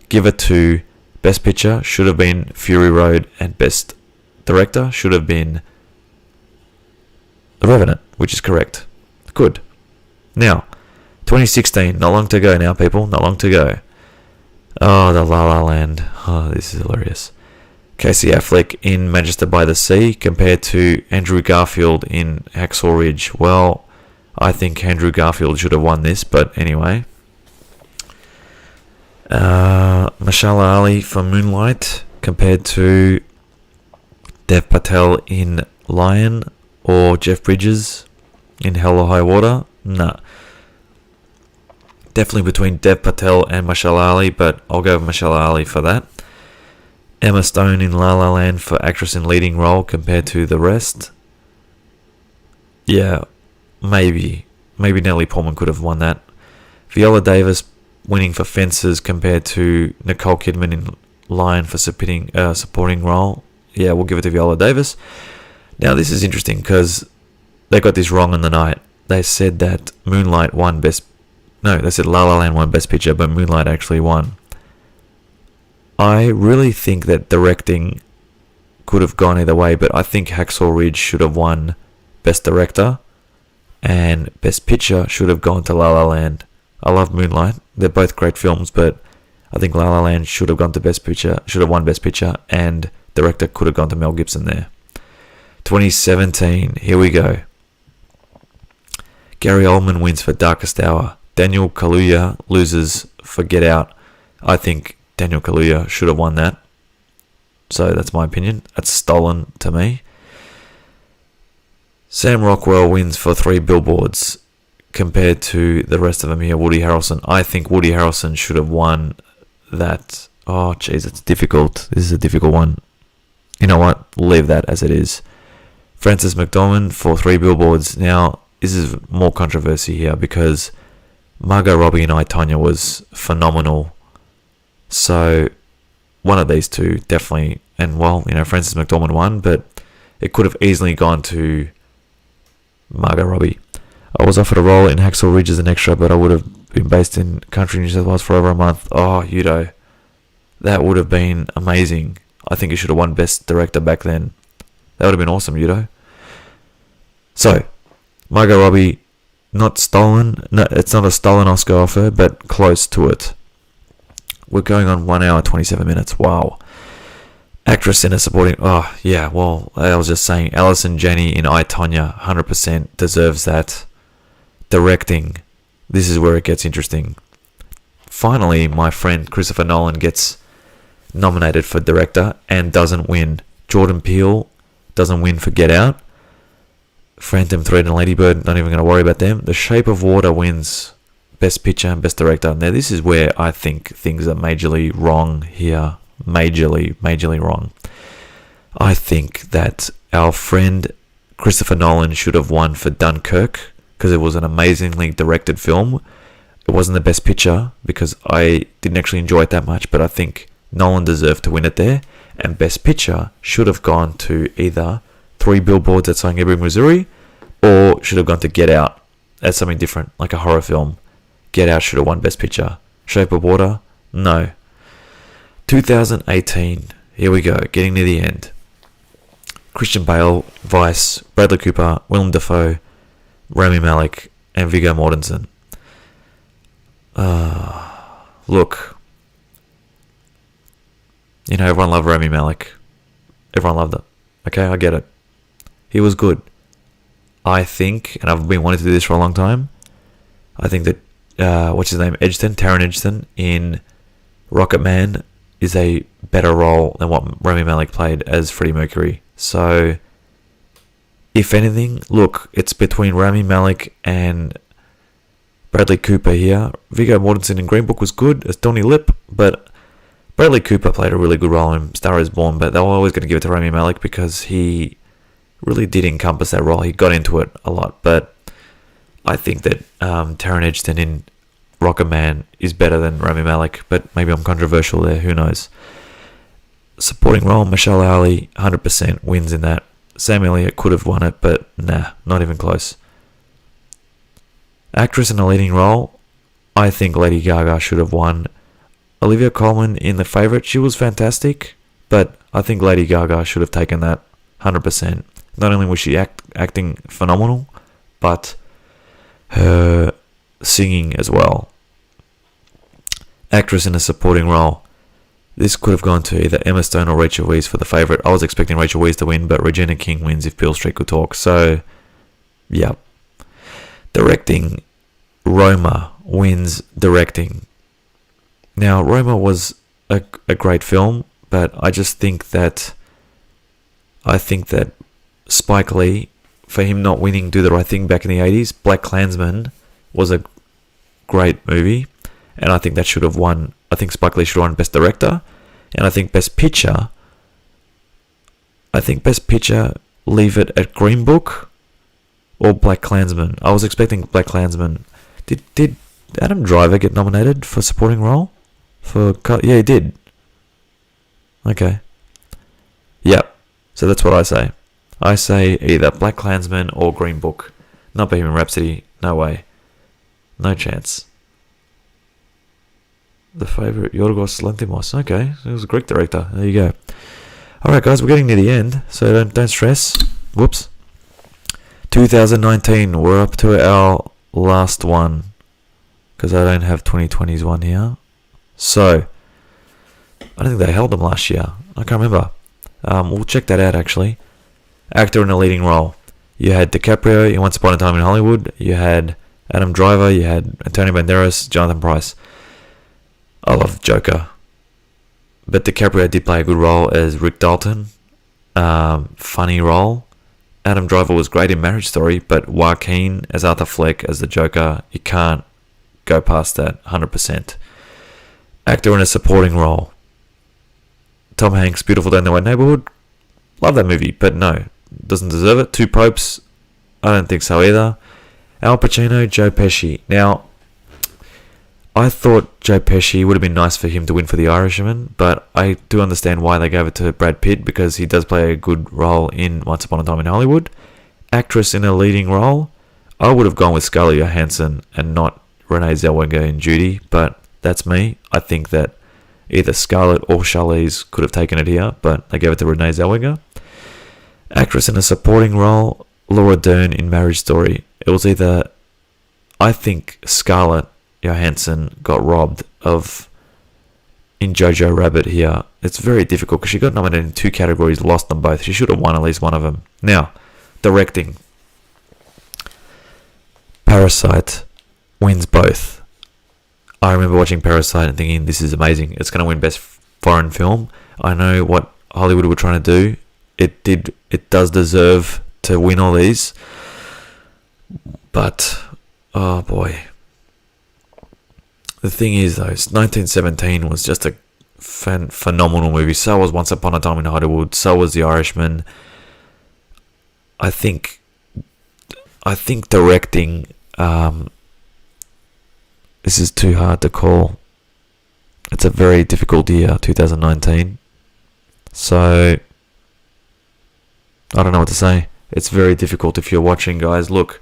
Give it to Best Picture, should have been Fury Road, and Best Director should have been The Revenant, which is correct. Good. Now, 2016, not long to go now, people, not long to go. Oh, the La La Land. Oh, this is hilarious. Casey Affleck in Manchester by the Sea compared to Andrew Garfield in Hacksaw Ridge. Well, I think Andrew Garfield should have won this, but anyway. Mashallah Ali for Moonlight compared to Dev Patel in Lion or Jeff Bridges in Hell or High Water. Nah. Definitely between Dev Patel and Mashallah Ali, but I'll go with Mashallah Ali for that. Emma Stone in La La Land for actress in leading role compared to the rest. Yeah, maybe. Maybe Natalie Portman could have won that. Viola Davis winning for Fences compared to Nicole Kidman in Lion for supporting role. Yeah, we'll give it to Viola Davis. Now, this is interesting because they got this wrong in the night. They said that Moonlight won Best... No, they said La La Land won Best Picture, but Moonlight actually won. I really think that directing could have gone either way, but I think Hacksaw Ridge should have won Best Director, and Best Picture should have gone to La La Land. I love Moonlight. They're both great films, but I think La La Land should have gone to Best Picture, should have won Best Picture, and Director could have gone to Mel Gibson there. 2017, here we go. Gary Oldman wins for Darkest Hour. Daniel Kaluuya loses for Get Out. I think Daniel Kaluuya should have won that. So that's my opinion. That's stolen to me. Sam Rockwell wins for 3 Billboards compared to the rest of them here. Woody Harrelson. I think Woody Harrelson should have won that. Oh, jeez, it's difficult. This is a difficult one. You know what? Leave that as it is. Frances McDormand for 3 Billboards. Now, this is more controversy here because Margot Robbie in I, Tonya was phenomenal. So, one of these two, definitely. And, well, Frances McDormand won, but it could have easily gone to Margot Robbie. I was offered a role in Hacksaw Ridge as an extra, but I would have been based in country New South Wales for over a month. Oh, Udo. That would have been amazing. I think you should have won Best Director back then. That would have been awesome, Udo. So, Margot Robbie, not stolen. No, it's not a stolen Oscar offer, but close to it. We're going on 1 hour, 27 minutes. Wow. Actress in a supporting... Oh, yeah, well, I was just saying, Alison Janney in I, Tonya, 100% deserves that. Directing, this is where it gets interesting. Finally, my friend Christopher Nolan gets nominated for director and doesn't win. Jordan Peele doesn't win for Get Out. Phantom Thread and Lady Bird, not even going to worry about them. The Shape of Water wins Best Picture and Best Director. Now, this is where I think things are majorly wrong here. Majorly wrong. I think that our friend Christopher Nolan should have won for Dunkirk because it was an amazingly directed film. It wasn't the Best Picture because I didn't actually enjoy it that much, but I think Nolan deserved to win it there. And Best Picture should have gone to either 3 Billboards Outside Ebbing, Missouri, or should have gone to Get Out. That's something different, like a horror film. Get Out should have won Best Picture. Shape of Water? No. 2018. Here we go, getting near the end. Christian Bale, Vice, Bradley Cooper, Willem Dafoe, Rami Malek, and Viggo Mortensen. Look, everyone loved Rami Malek. Everyone loved it. Okay, I get it. He was good. I think, and I've been wanting to do this for a long time, I think that, what's his name? Taron Egerton in Rocket Man is a better role than what Rami Malek played as Freddie Mercury. So, if anything, look, it's between Rami Malek and Bradley Cooper here. Viggo Mortensen in Green Book was good as Donnie Lip, but Bradley Cooper played a really good role in Star is Born, but they were always going to give it to Rami Malek because he really did encompass that role. He got into it a lot, but I think that Taron Egerton in Rocket Man is better than Rami Malek, but maybe I'm controversial there, who knows. Supporting role, Michelle Ali, 100% wins in that. Sam Elliott could have won it, but nah, not even close. Actress in a leading role, I think Lady Gaga should have won. Olivia Colman in The Favourite, she was fantastic, but I think Lady Gaga should have taken that 100%. Not only was she acting phenomenal, but her singing as well. Actress in a supporting role. This could have gone to either Emma Stone or Rachel Weisz for the favourite. I was expecting Rachel Weisz to win, but Regina King wins if Beale Street could talk. So, yeah. Directing. Roma wins directing. Now, Roma was a great film, but I think that Spike Lee, for him not winning Do the Right Thing back in the 80s, Black Klansman was a great movie, and I think that should have won. I think Spike Lee should have won Best Director, and I think Best Picture, leave it at Green Book or Black Klansman. I was expecting Black Klansman. Did Adam Driver get nominated for supporting role? Yeah, he did. Okay. Yep. So that's what I say. I say either Black Klansman or Green Book. Not Bohemian Rhapsody. No way. No chance. The favourite, Yorgos Lanthimos. Okay, so he was a Greek director. There you go. Alright guys, we're getting near the end, so don't stress. Whoops. 2019, we're up to our last one, because I don't have 2020's one here. So, I don't think they held them last year. I can't remember. We'll check that out actually. Actor in a leading role. You had DiCaprio in Once Upon a Time in Hollywood. You had Adam Driver. You had Antonio Banderas, Jonathan Pryce. I love Joker. But DiCaprio did play a good role as Rick Dalton. Funny role. Adam Driver was great in Marriage Story, but Joaquin as Arthur Fleck as the Joker, you can't go past that 100%. Actor in a supporting role. Tom Hanks, Beautiful Day in the White Neighborhood. Love that movie, but no, doesn't deserve it. Two Popes, I don't think so either. Al Pacino, Joe Pesci. Now, I thought Joe Pesci would have been nice for him to win for The Irishman, but I do understand why they gave it to Brad Pitt, because he does play a good role in Once Upon a Time in Hollywood. Actress in a leading role, I would have gone with Scarlett Johansson and not Renee Zellweger in Judy, but that's me. I think that either Scarlett or Charlize could have taken it here, but they gave it to Renee Zellweger. Actress in a supporting role, Laura Dern in Marriage Story. It was either, I think Scarlett Johansson got robbed of in Jojo Rabbit here. It's very difficult because she got nominated in two categories, lost them both. She should have won at least one of them. Now, directing. Parasite wins both. I remember watching Parasite and thinking, this is amazing. It's going to win Best Foreign Film. I know what Hollywood were trying to do. It does deserve to win all these. But, oh boy. The thing is, though, 1917 was just a phenomenal movie. So was Once Upon a Time in Hollywood. So was The Irishman. I think directing, this is too hard to call. It's a very difficult year, 2019. So, I don't know what to say. It's very difficult if you're watching, guys. Look,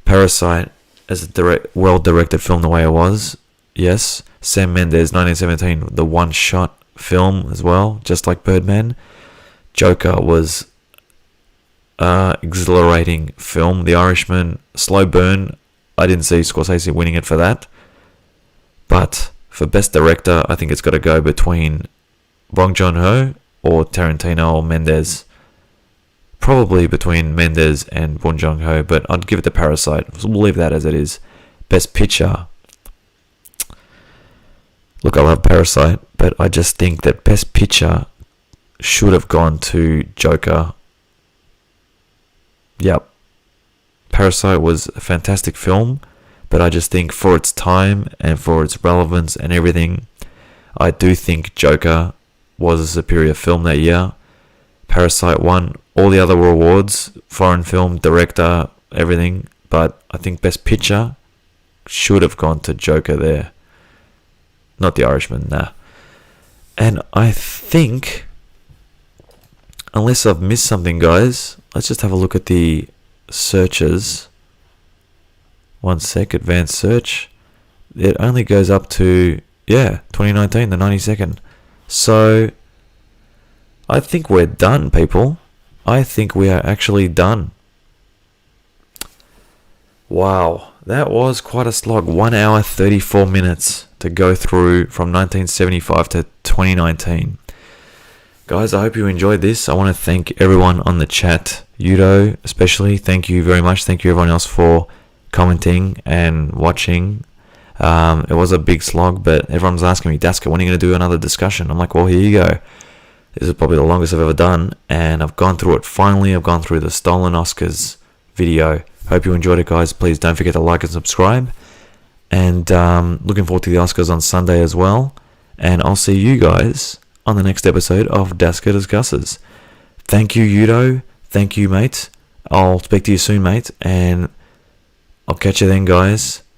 Parasite, as a well-directed film the way it was, yes. Sam Mendes, 1917, the one-shot film as well, just like Birdman. Joker was exhilarating film. The Irishman, slow burn. I didn't see Scorsese winning it for that. But for Best Director, I think it's got to go between Bong Joon-ho or Tarantino or Mendes. Probably between Mendes and Bong Joon-ho, but I'd give it to Parasite. So we'll leave that as it is. Best Picture. Look, I love Parasite, but I just think that Best Picture should have gone to Joker. Yep. Parasite was a fantastic film, but I just think for its time and for its relevance and everything, I do think Joker was a superior film that year. Parasite won all the other awards, foreign film, director, everything, but I think Best Picture should have gone to Joker there. Not The Irishman, nah. And I think, unless I've missed something, guys, let's just have a look at the searches. 1 sec, advanced search. It only goes up to, 2019, the 92nd. So, I think we're done, people. I think we are actually done. Wow, that was quite a slog. 1 hour, 34 minutes. to go through from 1975 to 2019. Guys, I hope you enjoyed this. I want to thank everyone on the chat. Udo, especially, thank you very much. Thank you everyone else for commenting and watching. It was a big slog, but everyone's asking me, Daska, when are you going to do another discussion? I'm like, well, here you go. This is probably the longest I've ever done, and I've gone through it finally. I've gone through the Stolen Oscars video. Hope you enjoyed it, guys. Please don't forget to like and subscribe. And looking forward to the Oscars on Sunday as well. And I'll see you guys on the next episode of Daska Discusses. Thank you, Udo. Thank you, mate. I'll speak to you soon, mate. And I'll catch you then, guys.